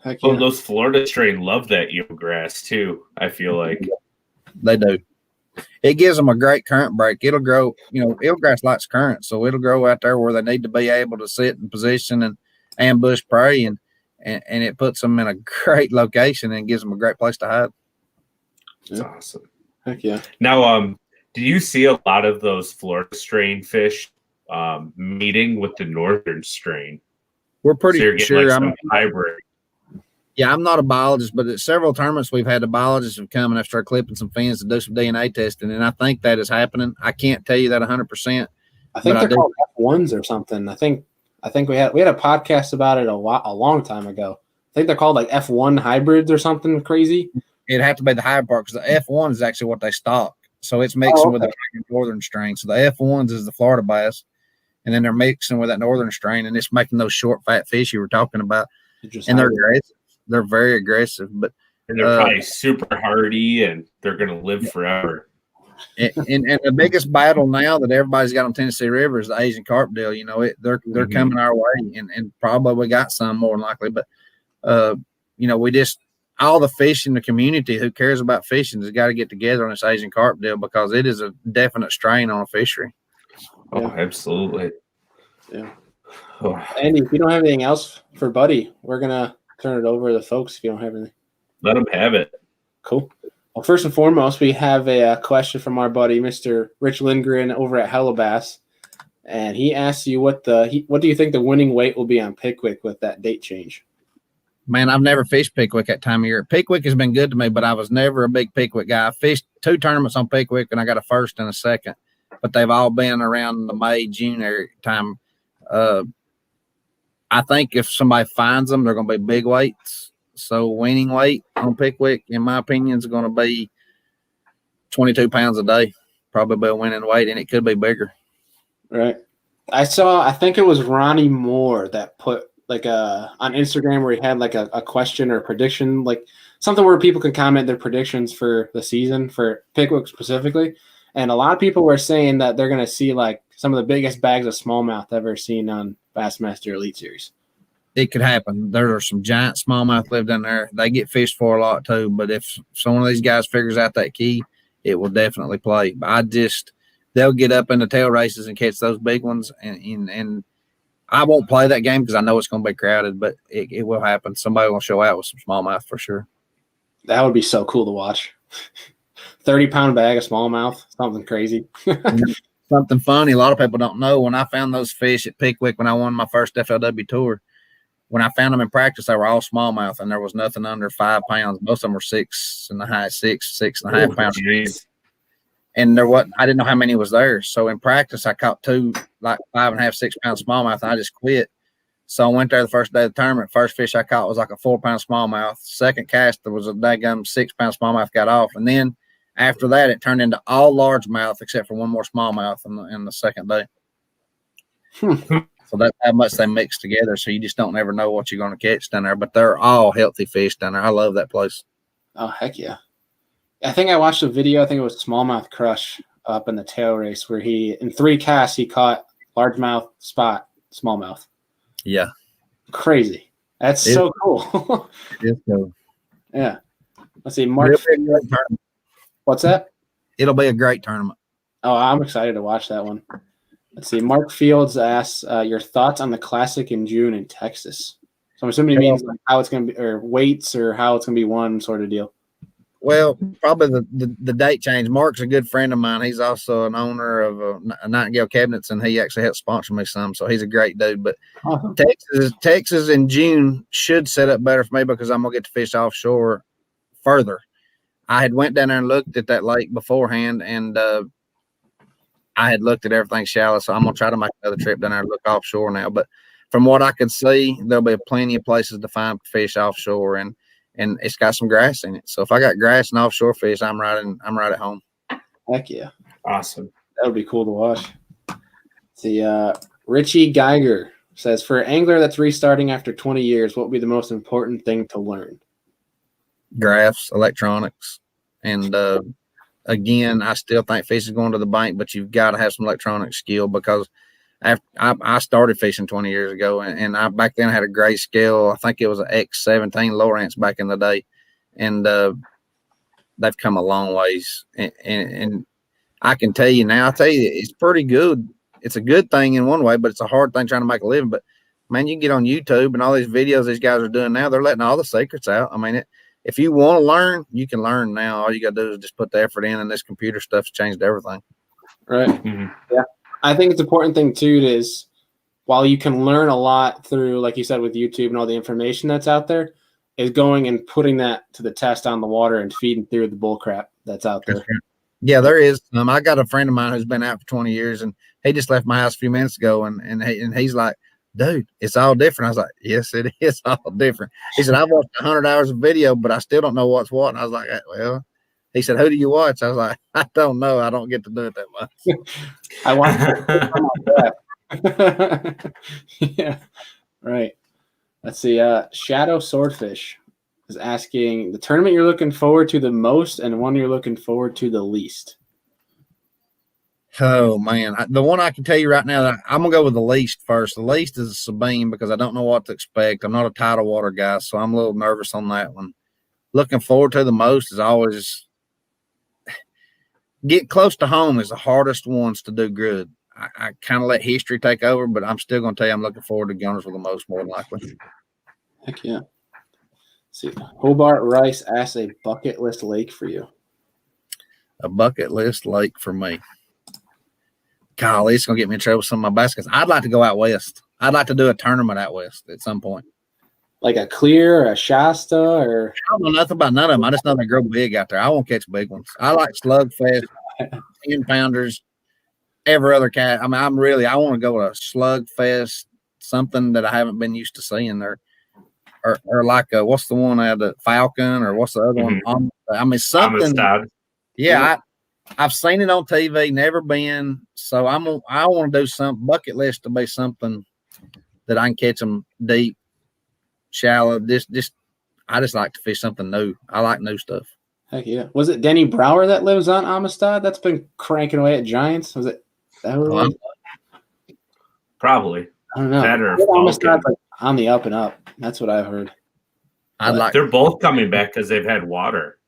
Heck yeah. Oh, those Florida strain love that eelgrass too, I feel like. They do. It gives them a great current break. It'll grow, eelgrass likes current, so it'll grow out there where they need to be able to sit in position and ambush prey, and it puts them in a great location and gives them a great place to hide. That's awesome. Heck yeah. Now, do you see a lot of those Florida strain fish meeting with the northern strain? We're pretty sure. I'm hybrid. Yeah, I'm not a biologist, but at several tournaments we've had the biologists have come and have started clipping some fins to do some DNA testing, and I think that is happening. I can't tell you that 100%. I think they're called F1s or something. I think we had a podcast about it a long time ago. I think they're called like F1 hybrids or something crazy. It'd have to be the hybrid part because the F1 is actually what they stock, so it's mixing with the northern strain. So the F1s is the Florida bass, and then they're mixing with that northern strain, and it's making those short, fat fish you were talking about. And they're aggressive. They're very aggressive, but and they're probably super hardy, and they're going to live forever. And the biggest battle now that everybody's got on Tennessee River is the Asian carp deal. They're coming our way, and probably we got some more than likely. But we just all the fish in the community who cares about fishing has got to get together on this Asian carp deal because it is a definite strain on a fishery. Oh, absolutely. Yeah. Oh. Andy, if you don't have anything else for Buddy, we're gonna turn it over to the folks if you don't have anything. Let them have it. Cool. Well, first and foremost, we have a question from our buddy, Mr. Rich Lindgren over at Hellabass. And he asks you what do you think the winning weight will be on Pickwick with that date change? Man, I've never fished Pickwick that time of year. Pickwick has been good to me, but I was never a big Pickwick guy. I fished 2 tournaments on Pickwick, and I got a first and a second. But they've all been around the May, June area time. I think if somebody finds them, they're going to be big weights. So winning weight on Pickwick, in my opinion, is going to be 22 pounds a day. Probably a winning weight, and it could be bigger. Right. I think it was Ronnie Moore that put on Instagram where he had a question or a prediction, like something where people can comment their predictions for the season for Pickwick specifically. And a lot of people were saying that they're going to see some of the biggest bags of smallmouth ever seen on Bassmaster Elite Series. It could happen. There are some giant smallmouth live down there. They get fished for a lot too. But if some of these guys figures out that key, it will definitely play. But they'll get up in the tail races and catch those big ones. And I won't play that game because I know it's going to be crowded, but it will happen. Somebody will show out with some smallmouth for sure. That would be so cool to watch. 30-pound bag of smallmouth, something crazy. Something funny. A lot of people don't know. When I found those fish at Pickwick when I won my first FLW tour, when I found them in practice, they were all smallmouth, and there was nothing under 5 pounds. Most of them were 6.5 pounds. Geez. And I didn't know how many was there. So in practice, I caught 2 5.5, 6 pound smallmouth, and I just quit. So I went there the first day of the tournament. First fish I caught was like a 4-pound smallmouth. Second cast, there was a daggum 6-pound smallmouth got off. And then after that, it turned into all largemouth except for one more smallmouth in the second day. So that's how much they mix together. So you just don't ever know what you're going to catch down there. But they're all healthy fish down there. I love that place. Oh, heck yeah. I think I watched a video. I think it was Smallmouth Crush up in the tail race where in 3 casts, he caught largemouth, spot, smallmouth. Yeah. Crazy. That's so cool. It's cool. Yeah. Let's see. Mark. What's that? It'll be a great tournament. Oh, I'm excited to watch that one. Let's see. Mark Fields asks your thoughts on the Classic in June in Texas. So I'm assuming it means how it's going to be, or weights, or how it's going to be one sort of deal. Well, probably the date change. Mark's a good friend of mine. He's also an owner of a Nightingale Cabinets, and he actually helped sponsor me some. So he's a great dude. But awesome. Texas in June should set up better for me because I'm gonna get to fish offshore further. I had went down there and looked at that lake beforehand, and I had looked at everything shallow. So I'm gonna try to make another trip down there and look offshore now. But from what I could see, there'll be plenty of places to find fish offshore, and it's got some grass in it. So if I got grass and offshore fish, I'm right at home. Heck yeah. Awesome. That would be cool to watch. See, Richie Geiger says, for an angler that's restarting after 20 years, what would be the most important thing to learn? Graphs, electronics, and again, I still think fish is going to the bank, but you've got to have some electronic skill, because after I started fishing 20 years ago, and I back then had a gray scale. I think it was an X17 Lowrance back in the day, and they've come a long ways. And I can tell you now, it's pretty good. It's a good thing in one way, but it's a hard thing trying to make a living. But man, you can get on YouTube and all these videos these guys are doing now. They're letting all the secrets out. I mean, if you want to learn, you can learn now. All you got to do is just put the effort in, and this computer stuff's changed everything. Right. Mm-hmm. Yeah. I think it's an important thing too is, while you can learn a lot through, like you said, with YouTube and all the information that's out there, is going and putting that to the test on the water and feeding through the bull crap that's out there. Yeah, there is. I got a friend of mine who's been out for 20 years, and he just left my house a few minutes ago, and he's like, dude, it's all different. I was like, yes, it is all different. He said, I've watched 100 hours of video, but I still don't know what's what. And I was like, well, he said, who do you watch? I was like, I don't know. I don't get to do it that much. I watch it. Yeah, right. Let's see. Shadow Swordfish is asking the tournament you're looking forward to the most and one you're looking forward to the least. Oh man, the one I can tell you right now, I'm gonna go with the least first. The least is a Sabine, because I don't know what to expect. I'm not a tidal water guy, so I'm a little nervous on that one. Looking forward to the most is always get close to home is the hardest ones to do good. I kind of let history take over, but I'm still gonna tell you I'm looking forward to Gunners for the most, more than likely. Heck yeah. See, Hobart Rice asks a bucket list lake for you. A bucket list lake for me. Golly, it's gonna get me in trouble with some of my baskets. I'd like to go out west. I'd like to do a tournament out west at some point. Like a Clear or a Shasta, or I don't know nothing about none of them. I just know they grow big out there. I won't catch big ones. I like slugfest, 10-pounders, every other cat. I mean, I want to go to a slugfest, something that I haven't been used to seeing there. Or like what's the one at the Falcon, or what's the other one? I mean, something. Amistad. Yeah, I've seen it on TV, never been. So I want to do some bucket list to be something that I can catch them deep, shallow. I just like to fish something new. I like new stuff. Heck yeah. Was it Denny Brower that lives on Amistad that's been cranking away at Giants? Was it that who it was? Probably. I don't know. Amistad's like on the up and up. That's what I've heard. They're both coming back because they've had water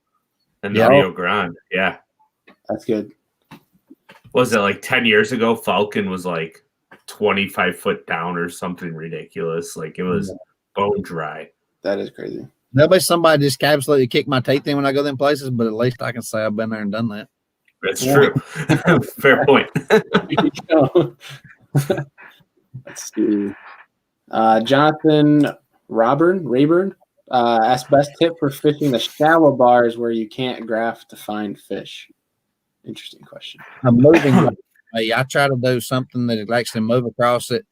in the Rio Grande. Yeah. That's good. Was it like 10 years ago? Falcon was like 25 foot down or something ridiculous. Like it was bone dry. That is crazy. There'll be somebody just absolutely kick my teeth in when I go them places, but at least I can say I've been there and done that. That's true. Fair point. Let's see. Jonathan Rayburn asked best tip for fishing the shallow bars where you can't graph to find fish. Interesting question. I'm moving. I try to do something that it actually move across it.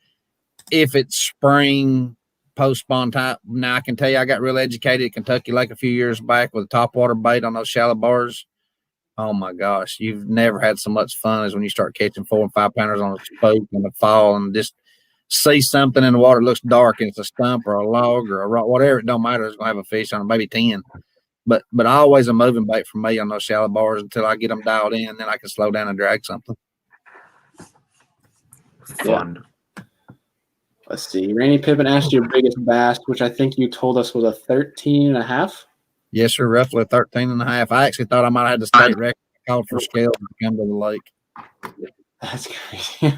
If it's spring, post spawn type. Now I can tell you, I got real educated at Kentucky Lake a few years back with a topwater bait on those shallow bars. Oh my gosh, you've never had so much fun as when you start catching 4 and 5 pounders on a spoke in the fall and just see something in the water that looks dark and it's a stump or a log or a rock, whatever. It don't matter. It's gonna have a fish on it, maybe 10. But always a moving bait for me on those shallow bars until I get them dialed in. Then I can slow down and drag something. Fun. Yeah. Let's see. Randy Pippin asked you your biggest bass, which I think you told us was a 13.5. Yes, sir. Roughly 13.5. I actually thought I might have had the state record. I called for scales to come to the lake. That's crazy.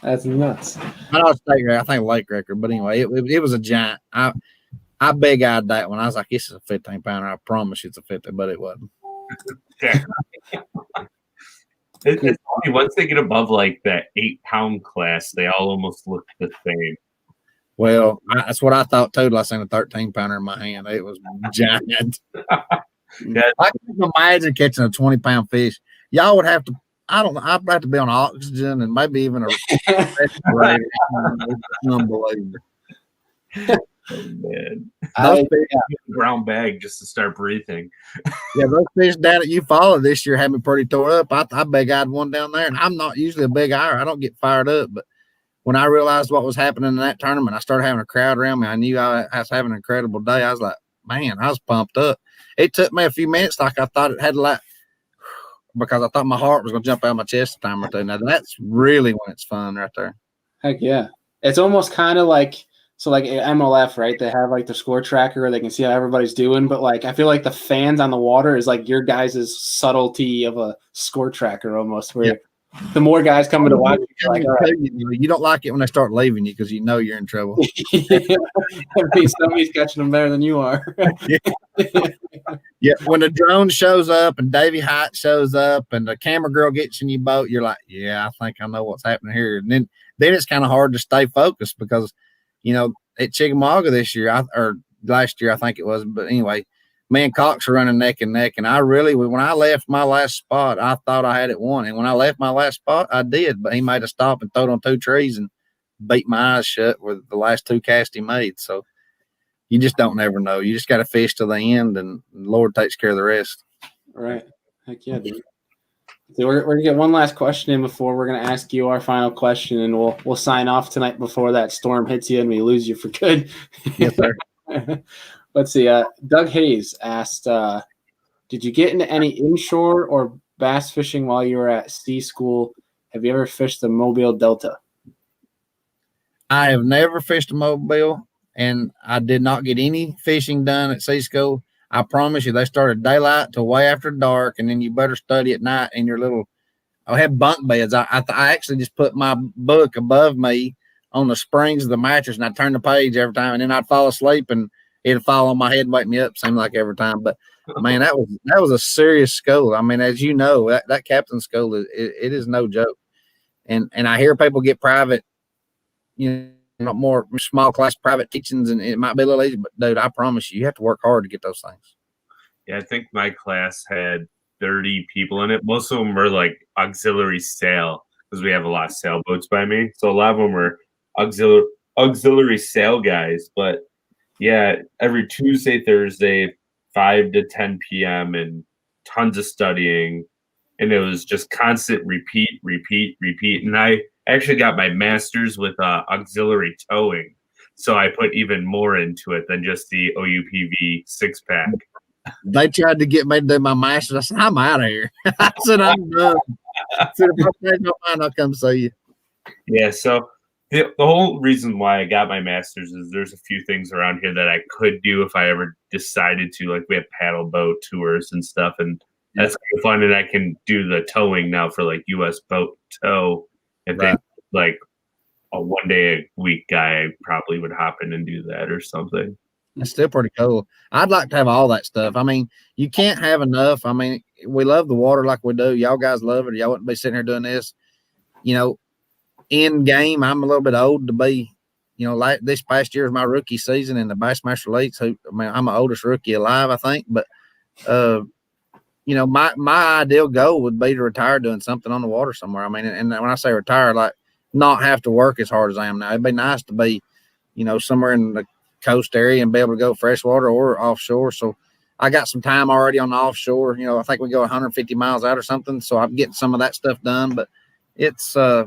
That's nuts. I know it's state record. I think lake record. But anyway, it was a giant. I big-eyed that one. I was like, this is a 15-pounder. I promise you it's a 50, but it wasn't. Yeah. It's funny. Once they get above like that 8-pound class, they all almost look the same. Well, that's what I thought too. Till I seen a 13-pounder in my hand. It was giant. Yeah. I can imagine catching a 20-pound fish. Y'all would have to I don't know. I'd have to be on oxygen and maybe even a respirator. Unbelievable. Oh, man. Those fish, Brown bag just to start breathing. yeah, those fish down at Eufaula this year had me pretty tore up. I big-eyed one down there, and I'm not usually a big eyer. I don't get fired up, but when I realized what was happening in that tournament, I started having a crowd around me. I knew I was having an incredible day. I was like, man, I was pumped up. It took me a few minutes, like I thought it had like, because I thought my heart was going to jump out of my chest a time or two. Now, that's really when it's fun right there. Heck yeah. It's almost kind of like, so like MLF, right? They have like the score tracker where they can see how everybody's doing. But like, I feel like the fans on the water is like your guys' subtlety of a score tracker almost, where the more guys coming to watch, you're like, all right. You don't like it when they start leaving you because you know you're in trouble. Somebody's catching them better than you are. Yeah, when the drone shows up and Davey Height shows up and the camera girl gets in your boat, you're like, yeah, I think I know what's happening here. And then it's kind of hard to stay focused because, you know, at Chickamauga this year, or last year, I think it was. But anyway, me and Cox are running neck and neck. And I really, when I left my last spot, I thought I had it won. And when I left my last spot, I did. But he made a stop and throwed on 2 trees and beat my eyes shut with the last 2 casts he made. So you just don't never know. You just got to fish to the end, and the Lord takes care of the rest. Right. Heck yeah, dude. So we're gonna get one last question in before we're gonna ask you our final question, and we'll sign off tonight before that storm hits you and we lose you for good. Yes, sir. Let's see. Doug Hayes asked, did you get into any inshore or bass fishing while you were at sea school? Have you ever fished the Mobile Delta? I have never fished a Mobile, and I did not get any fishing done at sea school. I promise you, they started daylight till way after dark, and then you better study at night in your little. I have bunk beds. I actually just put my book above me on the springs of the mattress, and I'd turn the page every time, and then I'd fall asleep, and it'd fall on my head and wake me up. Seemed like every time, but man, that was a serious school. I mean, as you know, that captain school it is no joke, and I hear people get private, you know, more small class private teachings, and it might be a little easy, but dude, I promise you have to work hard to get those things. Yeah, I think my class had 30 people in it. Most of them were like auxiliary sail because we have a lot of sailboats by me. So a lot of them were auxiliary sail guys. But yeah, every Tuesday, Thursday, 5 to 10 p.m. and tons of studying. And it was just constant repeat. And I actually got my master's with auxiliary towing. So I put even more into it than just the OUPV 6-pack. They tried to get me to do my master's. I said, I'm out of here. I said, I'm done. I said, if I change my mind, I'll come see you. Yeah, so the whole reason why I got my master's is there's a few things around here that I could do if I ever decided to. Like we have paddle boat tours and stuff, and that's kind of fun. And I can do the towing now for like U.S. Boat Tow. If they like a 1 day a week guy, I probably would hop in and do that or something. It's still pretty cool. I'd like to have all that stuff. I mean, you can't have enough. I mean, we love the water like we do. Y'all guys love it. Y'all wouldn't be sitting here doing this. You know, in game, I'm a little bit old to be, you know, like this past year is my rookie season in the Bassmaster Elite. So, I mean, I'm the oldest rookie alive, I think. But, you know, my ideal goal would be to retire doing something on the water somewhere. I mean, and when I say retire, like not have to work as hard as I am now. It'd be nice to be, you know, somewhere in the coast area and be able to go freshwater or offshore. So I got some time already on the offshore. You know, I think we go 150 miles out or something. So I'm getting some of that stuff done. But it's I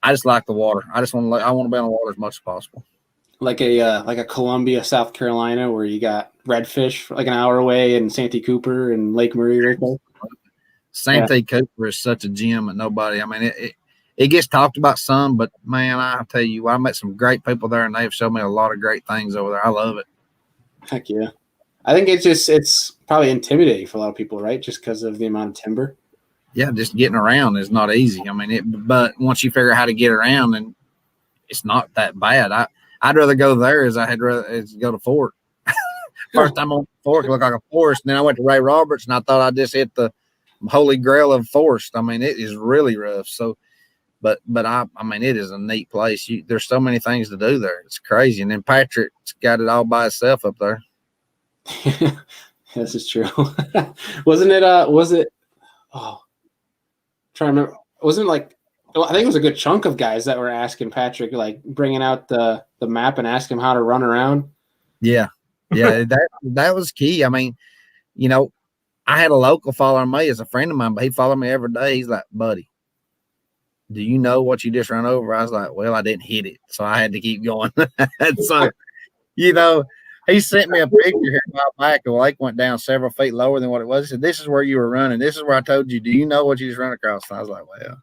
just like the water. I want to be on the water as much as possible. Like a Columbia, South Carolina, where you got redfish like an hour away, and Santee Cooper and Lake Murray right there. Santee Cooper is such a gem that nobody. I mean, it gets talked about some, but man, I tell you, I met some great people there, and they've shown me a lot of great things over there. I love it. Heck yeah. I think it's probably intimidating for a lot of people, right? Just because of the amount of timber. Yeah, just getting around is not easy. I mean, but once you figure out how to get around, then it's not that bad. I'd rather go there as go to Fort. First time on Fort, it looked like a forest. And then I went to Ray Roberts, and I thought I just hit the holy grail of forest. I mean, it is really rough. So, but I mean, it is a neat place. There's so many things to do there. It's crazy. And then Patrick's got it all by himself up there. This is true. Was it oh, trying to remember. It wasn't like, I think it was a good chunk of guys that were asking Patrick, like bringing out the map and asking him how to run around. Yeah. Yeah. that was key. I mean, you know, I had a local following me as a friend of mine, but he followed me every day. He's like, buddy, do you know what you just run over? I was like, well, I didn't hit it. So I had to keep going. And so, you know, he sent me a picture here a while back. The lake went down several feet lower than what it was. He said, this is where you were running. This is where I told you, do you know what you just run across? And I was like, well,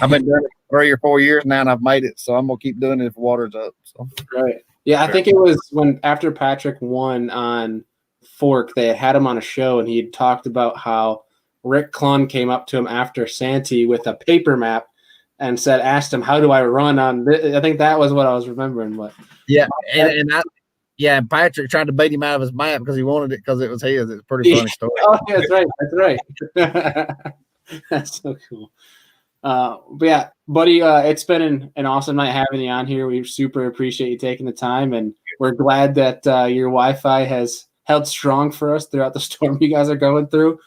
I've been doing it for 3 or 4 years now and I've made it. So I'm going to keep doing it if the water's up. So. Right. Yeah. I think it was when after Patrick won on Fork, they had him on a show and he had talked about how Rick Clun came up to him after Santee with a paper map and asked him, how do I run on this? I think that was what I was remembering. But yeah. And Patrick tried to beat him out of his map because he wanted it because it was his. It's a pretty funny story. Oh, yeah, that's right. That's right. That's so cool. But yeah, buddy, it's been an awesome night having you on here. We super appreciate you taking the time, and we're glad that your Wi-Fi has held strong for us throughout the storm you guys are going through.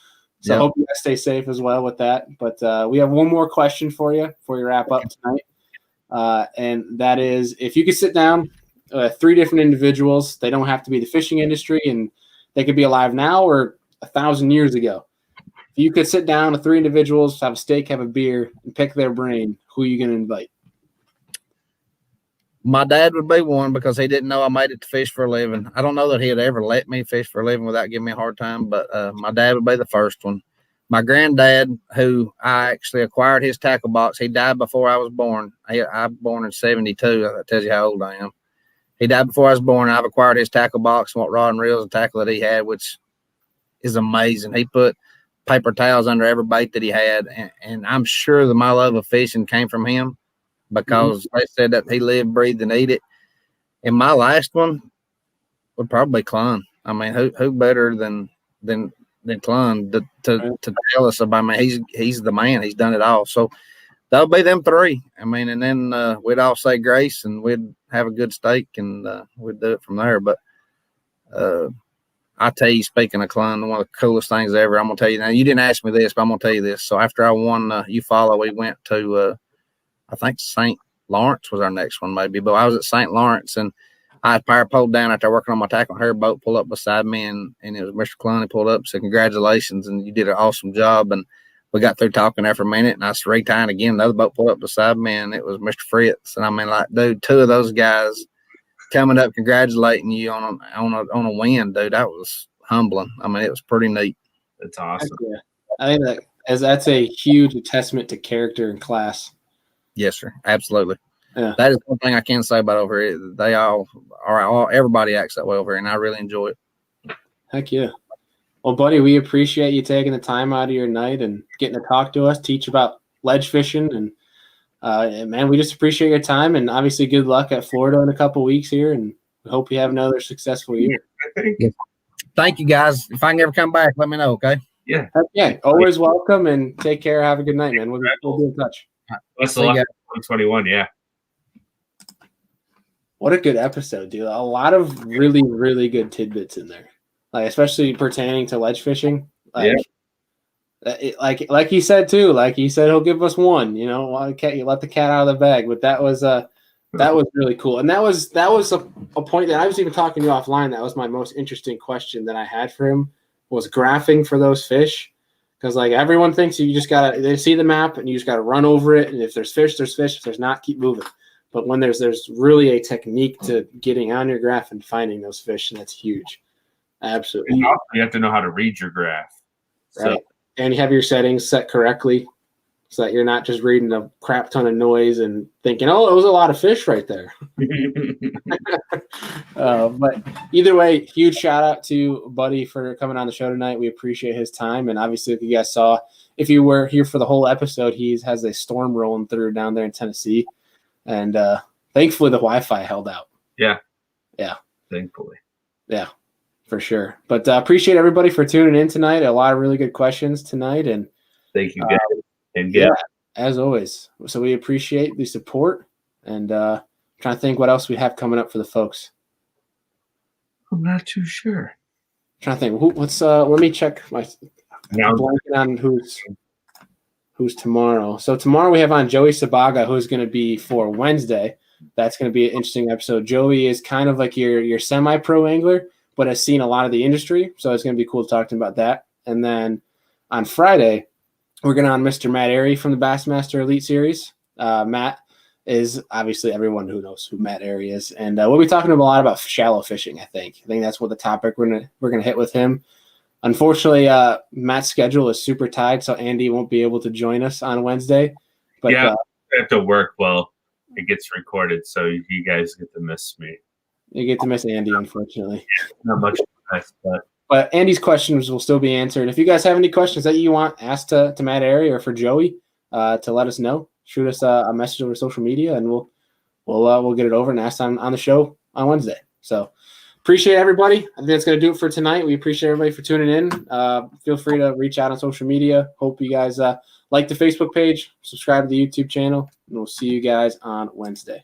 So I hope you guys stay safe as well with that. But we have one more question for you before we wrap up tonight. And that is, if you could sit down 3 different individuals, they don't have to be the fishing industry, and they could be alive now or 1,000 years ago. If you could sit down with 3 individuals, have a steak, have a beer, and pick their brain, who are you going to invite? My dad would be one because he didn't know I made it to fish for a living. I don't know that he'd ever let me fish for a living without giving me a hard time, but my dad would be the first one. My granddad, who I actually acquired his tackle box, he died before I was born. I was born in 72. That tells you how old I am. He died before I was born. I've acquired his tackle box and what rod and reels and tackle that he had, which is amazing. He put paper towels under every bait that he had, and I'm sure that my love of fishing came from him because they said that he lived, breathed, and ate it. And my last one would probably be Clun. I mean, who better than Clun to tell us about? I mean, he's the man. He's done it all. So that'll be them 3. I mean, and then we'd all say grace and we'd have a good steak and we'd do it from there. But I tell you, speaking of Clun, one of the coolest things ever. I'm gonna tell you now. You didn't ask me this, but I'm gonna tell you this. So after I won, you follow. We went to I think St. Lawrence was our next one, maybe. But I was at St. Lawrence and I had power pulled down after working on my tackle and her boat pulled up beside me, and it was Mr. Clun. He pulled up and said, "Congratulations, and you did an awesome job." And we got through talking there for a minute, and I was retying again. The other boat pulled up beside me, and it was Mr. Fritz. And I mean, like, dude, 2 of those guys coming up congratulating you on a win, dude. That was humbling. I mean, it was pretty neat. That's awesome. Yeah. I think that's a huge testament to character and class. Yes, sir. Absolutely. Yeah. That is one thing I can say about over here. They all everybody acts that way over here, and I really enjoy it. Heck yeah. Well, buddy, we appreciate you taking the time out of your night and getting to talk to us, teach about ledge fishing, and man, we just appreciate your time, and obviously good luck at Florida in a couple weeks here, and we hope you have another successful year. Thank you, guys. If I can ever come back, let me know, okay? Yeah. Heck yeah. Always welcome, and take care. Have a good night, man. We'll be in touch. That's a lot of 2021, yeah. What a good episode, dude. A lot of really, really good tidbits in there. Like, especially pertaining to ledge fishing. Like he said too, like he said he'll give us one, you know, you let the cat out of the bag. But that was really cool. And that was a point that I was even talking to you offline. That was my most interesting question that I had for him, was graphing for those fish. Because like everyone thinks you just they see the map and you just gotta run over it. And if there's fish, there's fish. If there's not, keep moving. But when there's really a technique to getting on your graph and finding those fish, and that's huge. Absolutely. And also you have to know how to read your graph. Right. So. And you have your settings set correctly so that you're not just reading a crap ton of noise and thinking, oh, it was a lot of fish right there. But either way, huge shout out to Buddy for coming on the show tonight. We appreciate his time. And obviously, if you guys saw, if you were here for the whole episode, he has a storm rolling through down there in Tennessee. And thankfully, the Wi-Fi held out. Yeah. Yeah. Thankfully. Yeah. For sure. But appreciate everybody for tuning in tonight. A lot of really good questions tonight. And thank you, guys. And yeah, as always. So we appreciate the support. And trying to think what else we have coming up for the folks. I'm not too sure. Trying to think. What's let me check my Now, blanking on who's tomorrow. So tomorrow we have on Joey Sabaga, who's going to be for Wednesday. That's going to be an interesting episode. Joey is kind of like your semi-pro angler, but has seen a lot of the industry. So it's going to be cool to talk to him about that. And then on Friday, we're going to on Mr. Matt Airy from the Bassmaster Elite Series. Matt is obviously everyone who knows who Matt Airy is. And we'll be talking a lot about shallow fishing, I think. I think that's what the topic we're gonna hit with him. Unfortunately, Matt's schedule is super tight, so Andy won't be able to join us on Wednesday. But yeah, I have to work while it gets recorded, so you guys get to miss me. You get to miss Andy, unfortunately. Not much nice, but Andy's questions will still be answered. If you guys have any questions that you want asked to Matt Airy or for Joey, to let us know, shoot us a message over social media, and we'll get it over and ask on the show on Wednesday. So appreciate everybody. I think that's going to do it for tonight. We appreciate everybody for tuning in. Feel free to reach out on social media. Hope you guys like the Facebook page, subscribe to the YouTube channel, and we'll see you guys on Wednesday.